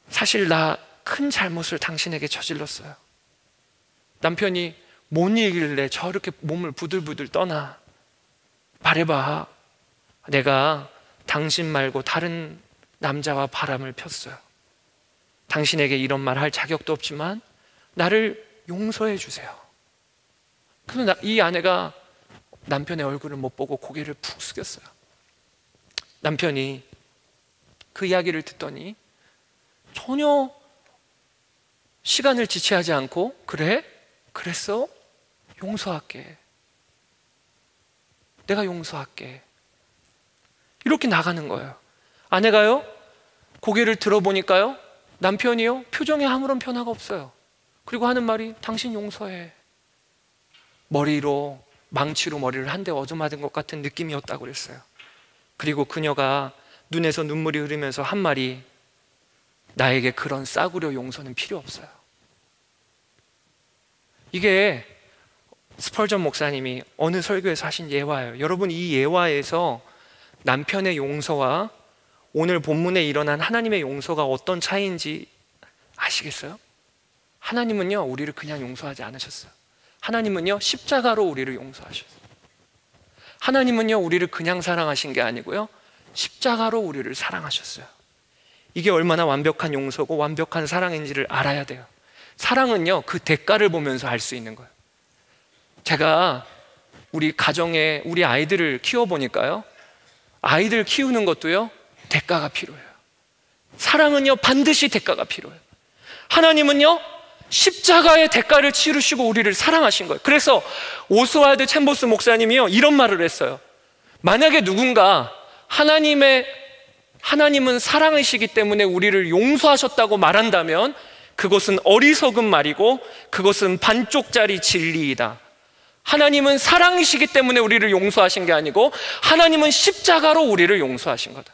사실 나 큰 잘못을 당신에게 저질렀어요. 남편이 뭔 일이길래 저렇게 몸을 부들부들 떠나? 말해봐. 내가 당신 말고 다른 남자와 바람을 폈어요. 당신에게 이런 말 할 자격도 없지만 나를 용서해 주세요. 그래서 이 아내가 남편의 얼굴을 못 보고 고개를 푹 숙였어요. 남편이 그 이야기를 듣더니 전혀 시간을 지체하지 않고, 그래? 그랬어? 용서할게. 내가 용서할게. 이렇게 나가는 거예요. 아내가요, 고개를 들어보니까요, 남편이요, 표정에 아무런 변화가 없어요. 그리고 하는 말이, 당신 용서해. 망치로 머리를 한 대 얻어맞은 것 같은 느낌이었다고 그랬어요. 그리고 그녀가 눈에서 눈물이 흐르면서 한 말이, 나에게 그런 싸구려 용서는 필요 없어요. 이게 스펄전 목사님이 어느 설교에서 하신 예화예요. 여러분, 이 예화에서 남편의 용서와 오늘 본문에 일어난 하나님의 용서가 어떤 차이인지 아시겠어요? 하나님은요, 우리를 그냥 용서하지 않으셨어요. 하나님은요, 십자가로 우리를 용서하셨어요. 하나님은요, 우리를 그냥 사랑하신 게 아니고요, 십자가로 우리를 사랑하셨어요. 이게 얼마나 완벽한 용서고 완벽한 사랑인지를 알아야 돼요. 사랑은요, 그 대가를 보면서 알 수 있는 거예요. 제가 우리 가정에 우리 아이들을 키워보니까요, 아이들 키우는 것도요, 대가가 필요해요. 사랑은요, 반드시 대가가 필요해요. 하나님은요, 십자가의 대가를 치르시고 우리를 사랑하신 거예요. 그래서 오스왈드 챔버스 목사님이요, 이런 말을 했어요. 만약에 누군가 하나님은 사랑이시기 때문에 우리를 용서하셨다고 말한다면 그것은 어리석은 말이고 그것은 반쪽짜리 진리이다. 하나님은 사랑이시기 때문에 우리를 용서하신 게 아니고 하나님은 십자가로 우리를 용서하신 거다.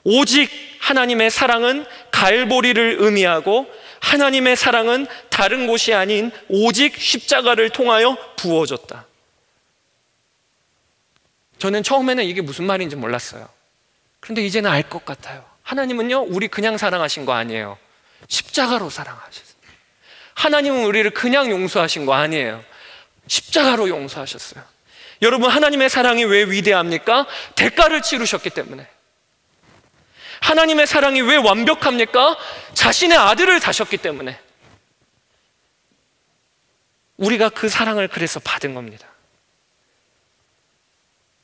오직 하나님의 사랑은 갈보리를 의미하고 하나님의 사랑은 다른 곳이 아닌 오직 십자가를 통하여 부어졌다. 저는 처음에는 이게 무슨 말인지 몰랐어요. 그런데 이제는 알 것 같아요. 하나님은요, 우리 그냥 사랑하신 거 아니에요. 십자가로 사랑하셨어요. 하나님은 우리를 그냥 용서하신 거 아니에요. 십자가로 용서하셨어요. 여러분, 하나님의 사랑이 왜 위대합니까? 대가를 치르셨기 때문에. 하나님의 사랑이 왜 완벽합니까? 자신의 아들을 다셨기 때문에. 우리가 그 사랑을 그래서 받은 겁니다.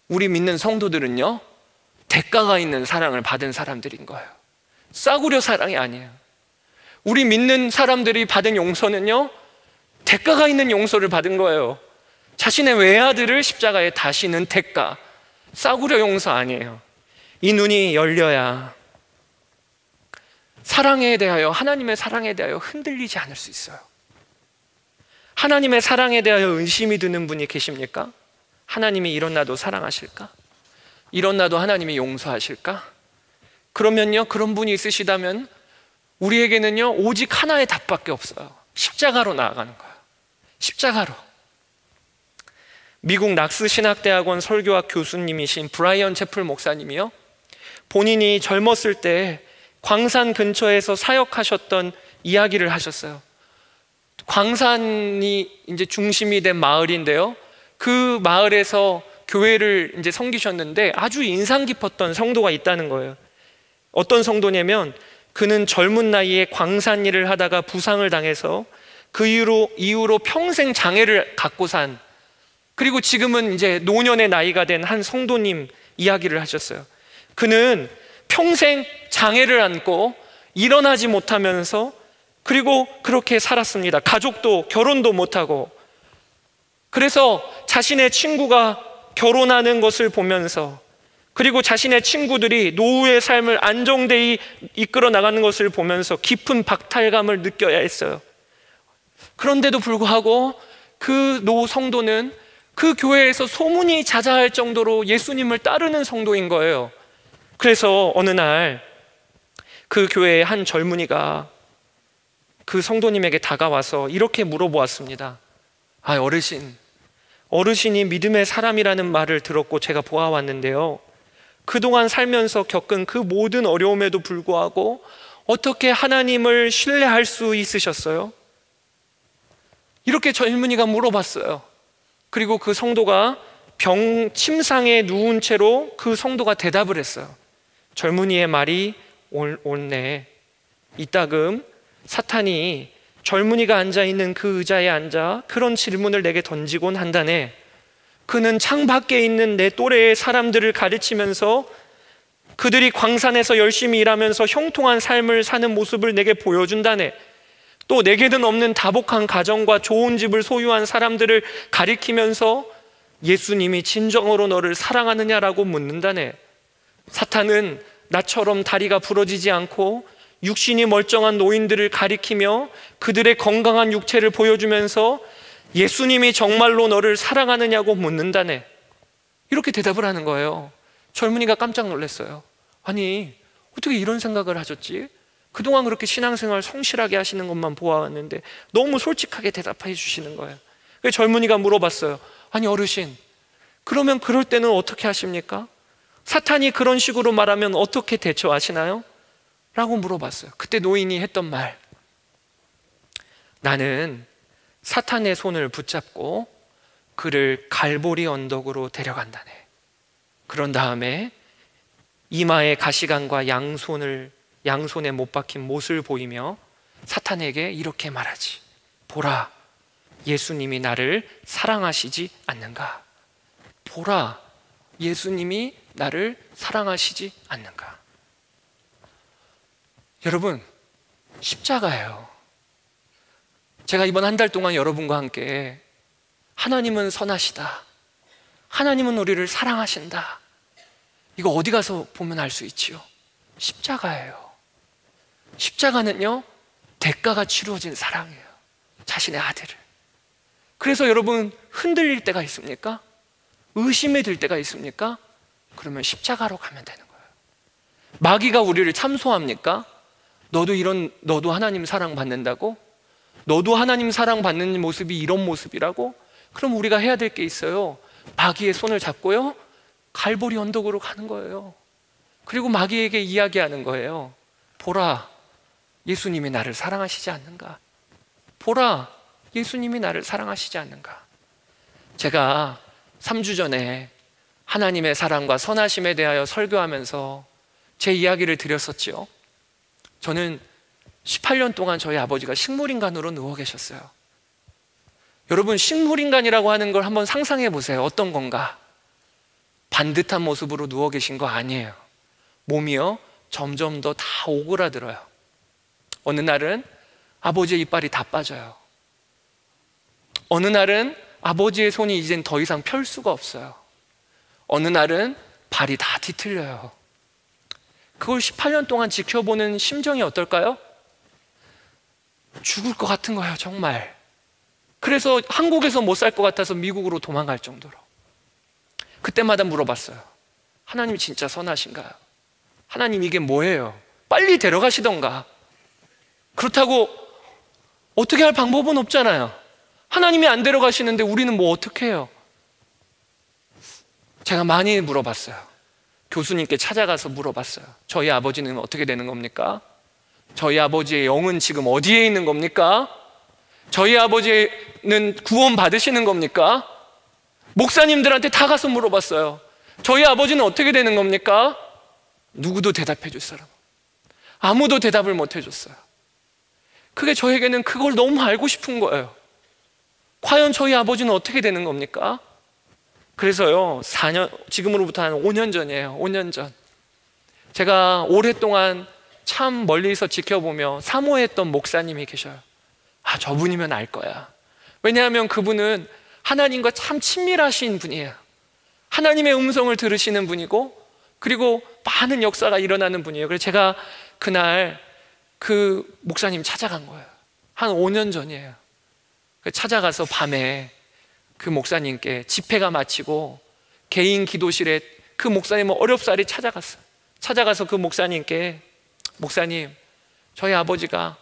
우리 믿는 성도들은요, 대가가 있는 사랑을 받은 사람들인 거예요. 싸구려 사랑이 아니에요. 우리 믿는 사람들이 받은 용서는요, 대가가 있는 용서를 받은 거예요. 자신의 외아들을 십자가에 다시는 대가, 싸구려 용서 아니에요. 이 눈이 열려야 사랑에 대하여, 하나님의 사랑에 대하여 흔들리지 않을 수 있어요. 하나님의 사랑에 대하여 의심이 드는 분이 계십니까? 하나님이 이런 나도 사랑하실까? 이런 나도 하나님이 용서하실까? 그러면요, 그런 분이 있으시다면 우리에게는요, 오직 하나의 답밖에 없어요. 십자가로 나아가는 거예요. 십자가로. 미국 낙스 신학대학원 설교학 교수님이신 브라이언 채플 목사님이요, 본인이 젊었을 때 광산 근처에서 사역하셨던 이야기를 하셨어요. 광산이 이제 중심이 된 마을인데요, 그 마을에서 교회를 이제 섬기셨는데 아주 인상 깊었던 성도가 있다는 거예요. 어떤 성도냐면, 그는 젊은 나이에 광산 일을 하다가 부상을 당해서 그 이후로 평생 장애를 갖고 산, 그리고 지금은 이제 노년의 나이가 된 한 성도님 이야기를 하셨어요. 그는 평생 장애를 안고 일어나지 못하면서, 그리고 그렇게 살았습니다. 가족도 결혼도 못하고. 그래서 자신의 친구가 결혼하는 것을 보면서, 그리고 자신의 친구들이 노후의 삶을 안정되이 이끌어 나가는 것을 보면서 깊은 박탈감을 느껴야 했어요. 그런데도 불구하고 그 노 성도는 그 교회에서 소문이 자자할 정도로 예수님을 따르는 성도인 거예요. 그래서 어느 날 그 교회의 한 젊은이가 그 성도님에게 다가와서 이렇게 물어보았습니다. 아, 어르신이 믿음의 사람이라는 말을 들었고 제가 보아왔는데요, 그동안 살면서 겪은 그 모든 어려움에도 불구하고 어떻게 하나님을 신뢰할 수 있으셨어요? 이렇게 젊은이가 물어봤어요. 그리고 그 성도가 침상에 누운 채로 그 성도가 대답을 했어요. 젊은이의 말이 옳네. 이따금 사탄이 젊은이가 앉아있는 그 의자에 앉아 그런 질문을 내게 던지곤 한다네. 그는 창밖에 있는 내 또래의 사람들을 가르치면서 그들이 광산에서 열심히 일하면서 형통한 삶을 사는 모습을 내게 보여준다네. 또 내게는 없는 다복한 가정과 좋은 집을 소유한 사람들을 가리키면서 예수님이 진정으로 너를 사랑하느냐라고 묻는다네. 사탄은 나처럼 다리가 부러지지 않고 육신이 멀쩡한 노인들을 가리키며 그들의 건강한 육체를 보여주면서 예수님이 정말로 너를 사랑하느냐고 묻는다네. 이렇게 대답을 하는 거예요. 젊은이가 깜짝 놀랐어요. 아니, 어떻게 이런 생각을 하셨지? 그동안 그렇게 신앙생활 성실하게 하시는 것만 보아왔는데 너무 솔직하게 대답해 주시는 거예요. 그래서 젊은이가 물어봤어요. 아니 어르신, 그러면 그럴 때는 어떻게 하십니까? 사탄이 그런 식으로 말하면 어떻게 대처하시나요? 라고 물어봤어요. 그때 노인이 했던 말, 나는 사탄의 손을 붙잡고 그를 갈보리 언덕으로 데려간다네. 그런 다음에 이마에 가시관과 양손에 못 박힌 못을 보이며 사탄에게 이렇게 말하지. 보라, 예수님이 나를 사랑하시지 않는가? 보라, 예수님이 나를 사랑하시지 않는가? 여러분, 십자가예요. 제가 이번 한 달 동안 여러분과 함께 하나님은 선하시다, 하나님은 우리를 사랑하신다, 이거 어디 가서 보면 알 수 있지요? 십자가예요. 십자가는요, 대가가 치루어진 사랑이에요. 자신의 아들을. 그래서 여러분, 흔들릴 때가 있습니까? 의심이 들 때가 있습니까? 그러면 십자가로 가면 되는 거예요. 마귀가 우리를 참소합니까? 너도 하나님 사랑받는다고? 너도 하나님 사랑받는 모습이 이런 모습이라고? 그럼 우리가 해야 될 게 있어요. 마귀의 손을 잡고요, 갈보리 언덕으로 가는 거예요. 그리고 마귀에게 이야기하는 거예요. 보라, 예수님이 나를 사랑하시지 않는가? 보라, 예수님이 나를 사랑하시지 않는가? 제가 3주 전에 하나님의 사랑과 선하심에 대하여 설교하면서 제 이야기를 드렸었지요. 저는 18년 동안 저희 아버지가 식물인간으로 누워 계셨어요. 여러분, 식물인간이라고 하는 걸 한번 상상해 보세요. 어떤 건가? 반듯한 모습으로 누워 계신 거 아니에요. 몸이요, 점점 더 다 오그라들어요. 어느 날은 아버지의 이빨이 다 빠져요. 어느 날은 아버지의 손이 이젠 더 이상 펼 수가 없어요. 어느 날은 발이 다 뒤틀려요. 그걸 18년 동안 지켜보는 심정이 어떨까요? 죽을 것 같은 거예요, 정말. 그래서 한국에서 못 살 것 같아서 미국으로 도망갈 정도로. 그때마다 물어봤어요. 하나님 진짜 선하신가요? 하나님 이게 뭐예요? 빨리 데려가시던가. 그렇다고 어떻게 할 방법은 없잖아요. 하나님이 안 데려가시는데 우리는 뭐 어떻게 해요? 제가 많이 물어봤어요. 교수님께 찾아가서 물어봤어요. 저희 아버지는 어떻게 되는 겁니까? 저희 아버지의 영은 지금 어디에 있는 겁니까? 저희 아버지는 구원 받으시는 겁니까? 목사님들한테 다 가서 물어봤어요. 저희 아버지는 어떻게 되는 겁니까? 누구도 대답해 줄 사람, 아무도 대답을 못 해줬어요. 그게 저에게는 그걸 너무 알고 싶은 거예요. 과연 저희 아버지는 어떻게 되는 겁니까? 그래서요, 지금으로부터 한 5년 전이에요. 5년 전 제가 오랫동안 참 멀리서 지켜보며 사모했던 목사님이 계셔요. 아, 저분이면 알 거야. 왜냐하면 그분은 하나님과 참 친밀하신 분이에요. 하나님의 음성을 들으시는 분이고, 그리고 많은 역사가 일어나는 분이에요. 그래서 제가 그날 그 목사님 찾아간 거예요. 한 5년 전이에요. 찾아가서 밤에 그 목사님께 집회가 마치고 개인 기도실에 그 목사님은 어렵사리 찾아갔어요. 찾아가서 그 목사님께, 목사님, 저희 아버지가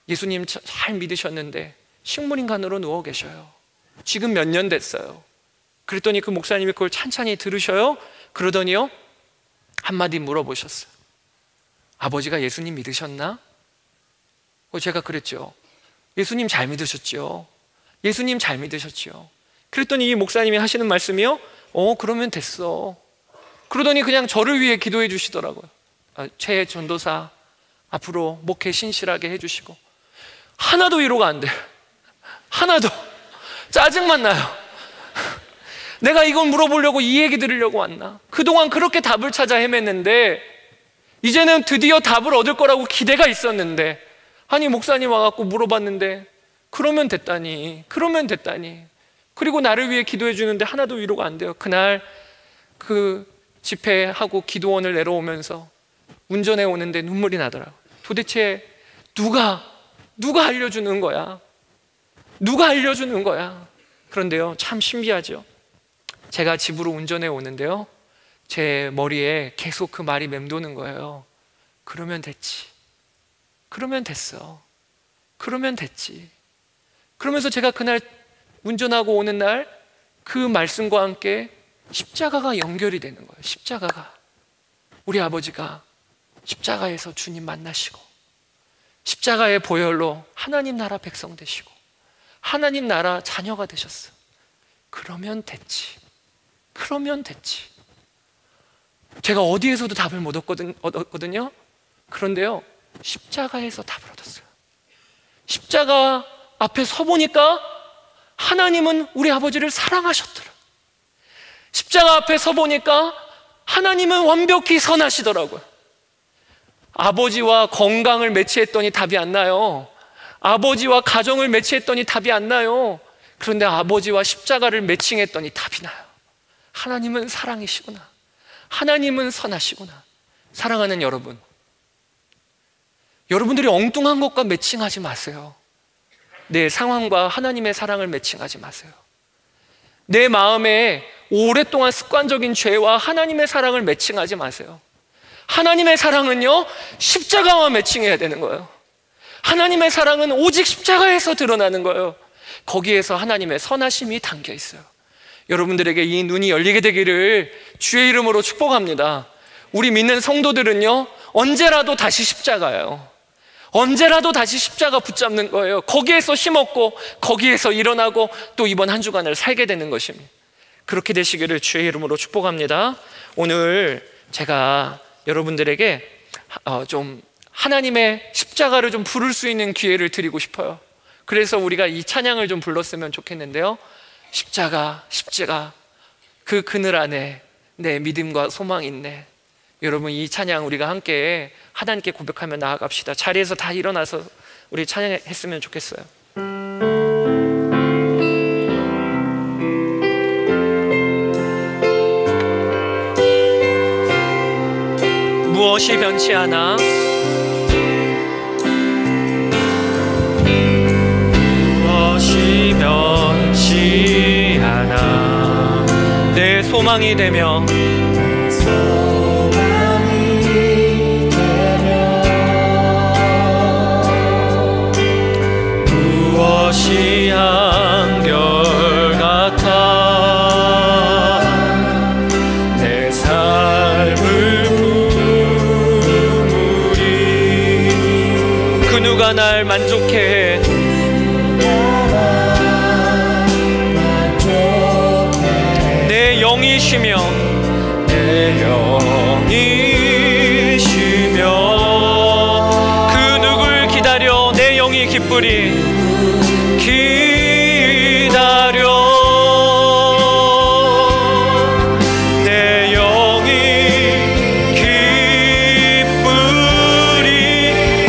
예수님 잘 믿으셨는데 식물인간으로 누워 계셔요. 지금 몇 년 됐어요. 그랬더니 그 목사님이 그걸 찬찬히 들으셔요. 그러더니요, 한마디 물어보셨어요. 아버지가 예수님 믿으셨나? 제가 그랬죠. 예수님 잘 믿으셨죠. 예수님 잘 믿으셨죠. 그랬더니 이 목사님이 하시는 말씀이요, 그러면 됐어. 그러더니 그냥 저를 위해 기도해 주시더라고요. 최 전도사 앞으로 목회 신실하게 해주시고. 하나도 위로가 안 돼요. 하나도. 짜증만 나요. 내가 이건 물어보려고 이 얘기 들으려고 왔나? 그동안 그렇게 답을 찾아 헤맸는데 이제는 드디어 답을 얻을 거라고 기대가 있었는데, 아니 목사님 와갖고 물어봤는데 그러면 됐다니. 그리고 나를 위해 기도해 주는데 하나도 위로가 안 돼요. 그날 그 집회하고 기도원을 내려오면서 운전해 오는데 눈물이 나더라고요. 도대체 누가 알려주는 거야? 누가 알려주는 거야? 그런데요, 참 신비하죠. 제가 집으로 운전해 오는데요, 제 머리에 계속 그 말이 맴도는 거예요. 그러면 됐지. 그러면 됐어. 그러면 됐지. 그러면서 제가 그날 운전하고 오는 날 그 말씀과 함께 십자가가 연결이 되는 거예요. 십자가가. 우리 아버지가 십자가에서 주님 만나시고 십자가의 보혈로 하나님 나라 백성 되시고 하나님 나라 자녀가 되셨어. 그러면 됐지. 그러면 됐지. 제가 어디에서도 답을 못 얻었거든요. 그런데요, 십자가에서 답을 얻었어요. 십자가 앞에 서보니까 하나님은 우리 아버지를 사랑하셨더라. 십자가 앞에 서보니까 하나님은 완벽히 선하시더라고요. 아버지와 건강을 매치했더니 답이 안 나요. 아버지와 가정을 매치했더니 답이 안 나요. 그런데 아버지와 십자가를 매칭했더니 답이 나요. 하나님은 사랑이시구나. 하나님은 선하시구나. 사랑하는 여러분, 여러분들이 엉뚱한 것과 매칭하지 마세요. 내 상황과 하나님의 사랑을 매칭하지 마세요. 내 마음에 오랫동안 습관적인 죄와 하나님의 사랑을 매칭하지 마세요. 하나님의 사랑은요, 십자가와 매칭해야 되는 거예요. 하나님의 사랑은 오직 십자가에서 드러나는 거예요. 거기에서 하나님의 선하심이 담겨 있어요. 여러분들에게 이 눈이 열리게 되기를 주의 이름으로 축복합니다. 우리 믿는 성도들은요, 언제라도 다시 십자가예요. 언제라도 다시 십자가 붙잡는 거예요. 거기에서 힘없고 거기에서 일어나고 또 이번 한 주간을 살게 되는 것입니다. 그렇게 되시기를 주의 이름으로 축복합니다. 오늘 제가 여러분들에게 좀 하나님의 십자가를 좀 부를 수 있는 기회를 드리고 싶어요. 그래서 우리가 이 찬양을 좀 불렀으면 좋겠는데요. 십자가 그 그늘 안에 내 믿음과 소망이 있네. 여러분, 이 찬양 우리가 함께 하나님께 고백하며 나아갑시다. 자리에서 다 일어나서 우리 찬양했으면 좋겠어요. 무엇이 변치 않아, 무엇이 변치 않아, 내 소망이 되며 무엇이 한결같아, 내 삶을 부으리. 그 누가 날 만족해 해. 내 영이 쉬며 내 영이 쉬며 그 누굴 기다려 내 영이 기쁘리. 기다려 내 영이 기쁘리.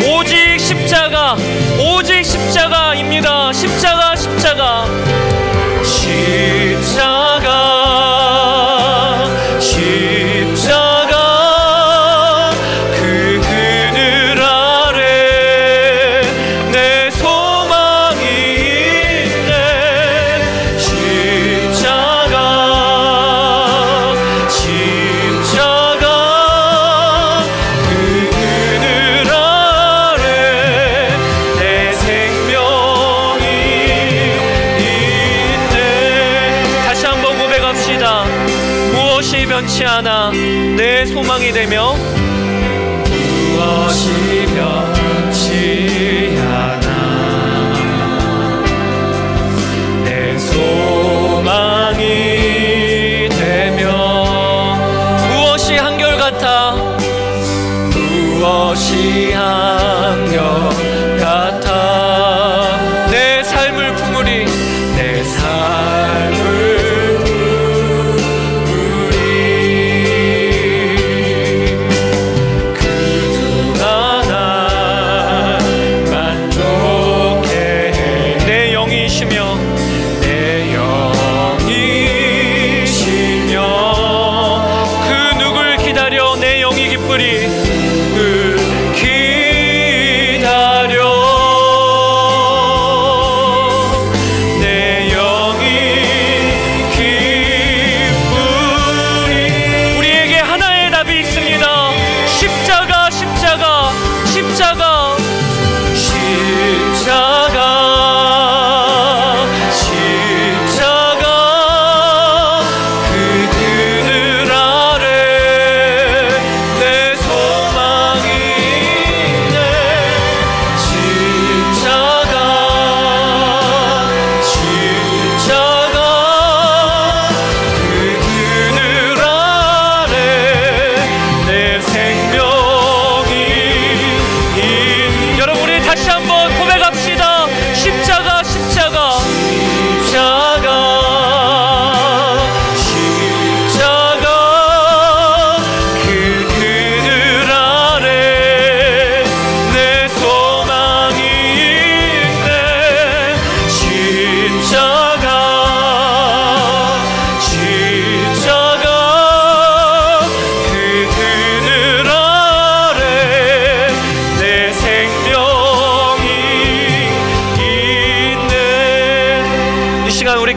오직 십자가, 오직 십자가입니다. 십자가, 십자가, 십자가, 십자가. 그 그늘 아래 내 소망이 있네. 십자가, 십자가. 그 그늘 아래 내 생명이 있네. 다시 한번 고백합시다. 무엇이 변치 않아, 내 소망이 되며 무엇이 변치 않아, 내 소망이 되며 무엇이 한결같아, 무엇이 한결같아, 내 삶을 품으리. 내 삶을 그 누굴 기다려 내 영이 기쁘리. 그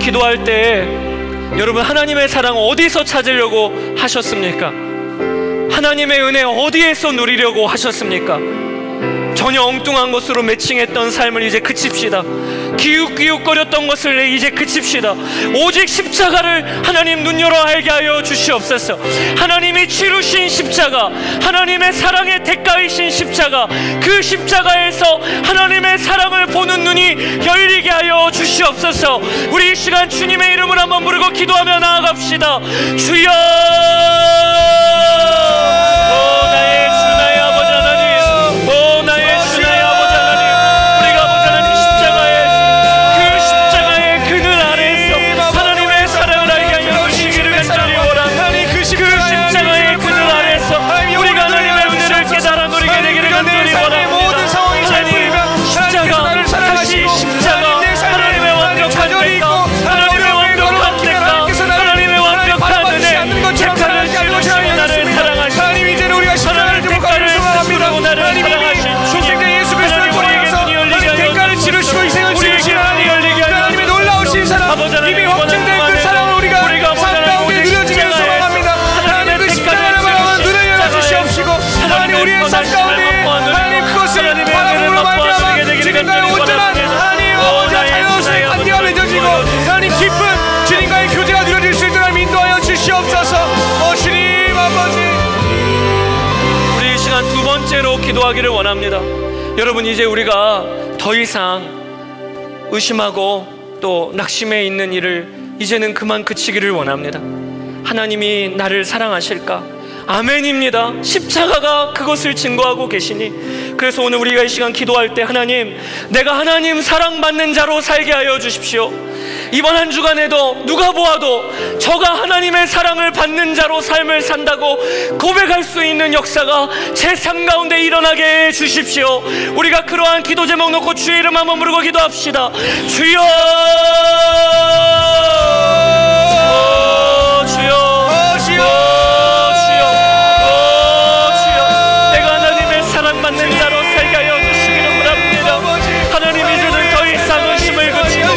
기도할 때 여러분 하나님의 사랑 어디서 찾으려고 하셨습니까? 하나님의 은혜 어디에서 누리려고 하셨습니까? 전혀 엉뚱한 것으로 매칭했던 삶을 이제 그칩시다. 기웃기웃거렸던 것을 이제 그칩시다. 오직 십자가를 하나님 눈 열어 알게 하여 주시옵소서. 하나님이 치루신 십자가, 하나님의 사랑의 대가이신 십자가, 그 십자가에서 하나님의 사랑을 보는 눈이 열리게 하여 주시옵소서. 우리 이 시간 주님의 이름을 한번 부르고 기도하며 나아갑시다. 주여, 나의 주 나의 아버지 하나님, 나의 주 나의 아버지 하나님, 우리가 아버지 하나님 십자가의 그늘 아래에서 하나님의 사랑을 알게 하여 주시기를 간절히 원합니다. 그 십자가의 그늘 아래에서 우리가 하나님의 은혜를 깨달아 누리게 되기를 간절히 원합니다. 하나님 십자가, 다시 십자가, 하나님의 완벽한 대가, 하나님의 완벽한 대가, 하나님의 완벽한 은혜, 대가를 치르시고 나를 사랑하시고 하나님 이제는 우리가 십자가를 대가를 치르고 나를 사랑하신 주님의 예수 그리스도를 통해서 대가를 치르시고 희생을 치르신 하나님의 놀라우신 사랑, 이미 확증된 그 사랑을 우리가 삶 가운데 누려지기를 소망합니다. 하나님 그 십자가를 바라보면 눈을 열어주시옵시고 하나님 우리의 삶 가운데 하나님 그것을 바라보므로 말미암아 주님과의 온전한 하나님 아버지와 자연스러운 관계가 맺어지고 하나님 깊은 주님과의 교제가 누려질 수 있도록 인도하여 주시옵소서. 주님 아버지, 우리 이 시간 두 번째로 기도하기를 원합니다. 여러분, 이제 우리가 더 이상 의심하고 또 낙심해 있는 일을 이제는 그만 그치기를 원합니다. 하나님이 나를 사랑하실까? 아멘입니다. 십자가가 그것을 증거하고 계시니, 그래서 오늘 우리가 이 시간 기도할 때 하나님, 내가 하나님 사랑받는 자로 살게 하여 주십시오. 이번 한 주간에도 누가 보아도 저가 하나님의 사랑을 받는 자로 삶을 산다고 고백할 수 있는 역사가 제 삶 가운데 일어나게 해 주십시오. 우리가 그러한 기도 제목 놓고 주의 이름 한번 부르고 기도합시다. 주여, 내가 하나님의 사랑받는 자로 살게 하여 주시기를 원합니다. 하나님 이제는 더 이상 의심을 그치고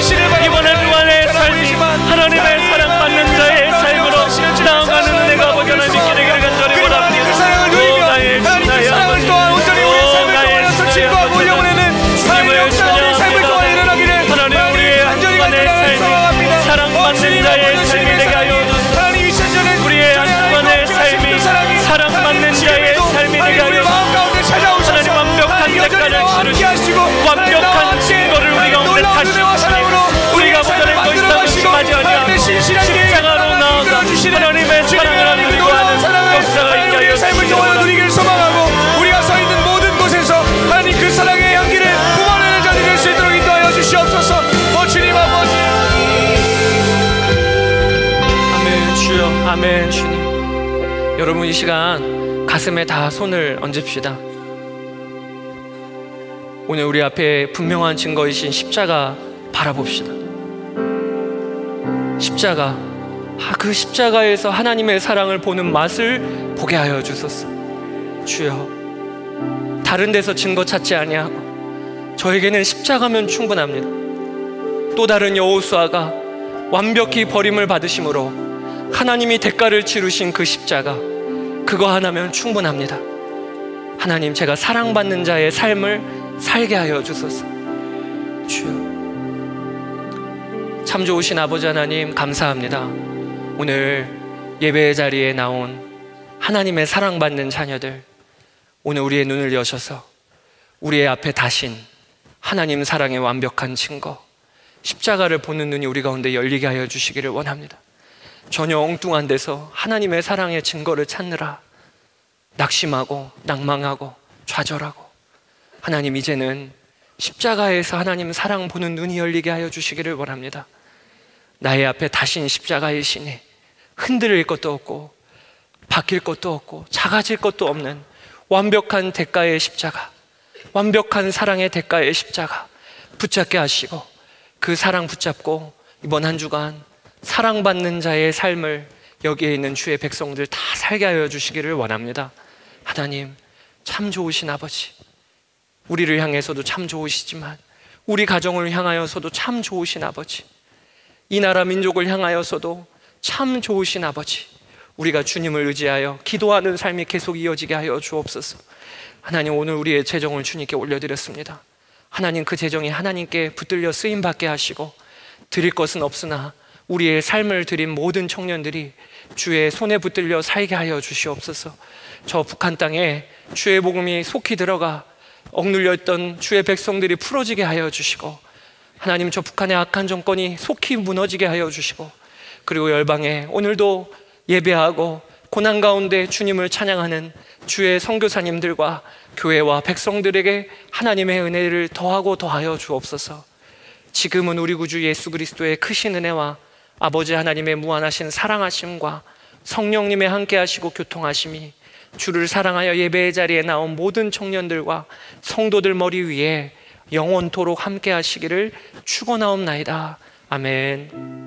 이번 한 주간의 삶이 하나님의 사랑받는 자의 삶으로 나아가는 은혜가 아버지 하나님 있게 되기를 간절히 원합니다. 그 사랑을 누리며 하나님 그 사랑을 또한 온전히 우리의 삶을 통하여서 진과 올려보내는 하나님의 역사의 삶을 통하여 일어나기를 하나님 우리의 한 주간의 삶이 사랑받는 자의 삶이 되게 하여 주시옵소서. 하나님 2000년은 우리의 한 주간의 삶이 사랑받는 자의 삶이 되게 하여 주시옵소서. 하나님 완벽한 대가를 치르시고 완벽한 증거를 우리 가운데 다시 주시니 우리가 보다는 더 이상 의심하지 아니하고 십자가로 나아가 하나님의 사랑을 하나님 구하는 역사가 있게 하여 주시기를 원합니다. 소망하고 우리가 서 있는 모든 곳에서 하나님 그 사랑의 향기를 뿜어내는 자들이 될 수 있도록 인도하여 주시옵소서. 주님 아버지, 아멘. 주여, 아멘. 주님, 여러분 이 시간 가슴에 다 손을 얹읍시다. 오늘 우리 앞에 분명한 증거이신 십자가 바라봅시다. 십자가, 그 십자가에서 하나님의 사랑을 보는 맛을 보게 하여 주소서. 주여, 다른 데서 증거 찾지 아니하고 저에게는 십자가면 충분합니다. 또 다른 여호수아가 완벽히 버림을 받으심으로 하나님이 대가를 치르신 그 십자가, 그거 하나면 충분합니다. 하나님, 제가 사랑받는 자의 삶을 살게 하여 주소서. 주여, 참 좋으신 아버지 하나님 감사합니다. 오늘 예배의 자리에 나온 하나님의 사랑받는 자녀들, 오늘 우리의 눈을 여셔서 우리의 앞에 다신 하나님 사랑의 완벽한 증거, 십자가를 보는 눈이 우리 가운데 열리게 하여 주시기를 원합니다. 전혀 엉뚱한 데서 하나님의 사랑의 증거를 찾느라 낙심하고 낭망하고 좌절하고, 하나님 이제는 십자가에서 하나님 사랑 보는 눈이 열리게 하여 주시기를 원합니다. 나의 앞에 다신 십자가이시니 흔들릴 것도 없고 바뀔 것도 없고 작아질 것도 없는 완벽한 대가의 십자가, 완벽한 사랑의 대가의 십자가 붙잡게 하시고, 그 사랑 붙잡고 이번 한 주간 사랑받는 자의 삶을 여기에 있는 주의 백성들 다 살게 하여 주시기를 원합니다. 하나님, 참 좋으신 아버지, 우리를 향해서도 참 좋으시지만 우리 가정을 향하여서도 참 좋으신 아버지, 이 나라 민족을 향하여서도 참 좋으신 아버지, 우리가 주님을 의지하여 기도하는 삶이 계속 이어지게 하여 주옵소서. 하나님, 오늘 우리의 재정을 주님께 올려드렸습니다. 하나님, 그 재정이 하나님께 붙들려 쓰임받게 하시고, 드릴 것은 없으나 우리의 삶을 드린 모든 청년들이 주의 손에 붙들려 살게 하여 주시옵소서. 저 북한 땅에 주의 복음이 속히 들어가 억눌려 있던 주의 백성들이 풀어지게 하여 주시고, 하나님, 저 북한의 악한 정권이 속히 무너지게 하여 주시고, 그리고 열방에 오늘도 예배하고 고난 가운데 주님을 찬양하는 주의 선교사님들과 교회와 백성들에게 하나님의 은혜를 더하고 더하여 주옵소서. 지금은 우리 구주 예수 그리스도의 크신 은혜와 아버지 하나님의 무한하신 사랑하심과 성령님의 함께하시고 교통하심이 주를 사랑하여 예배의 자리에 나온 모든 청년들과 성도들 머리 위에 영원토록 함께하시기를 축원하옵나이다. 아멘.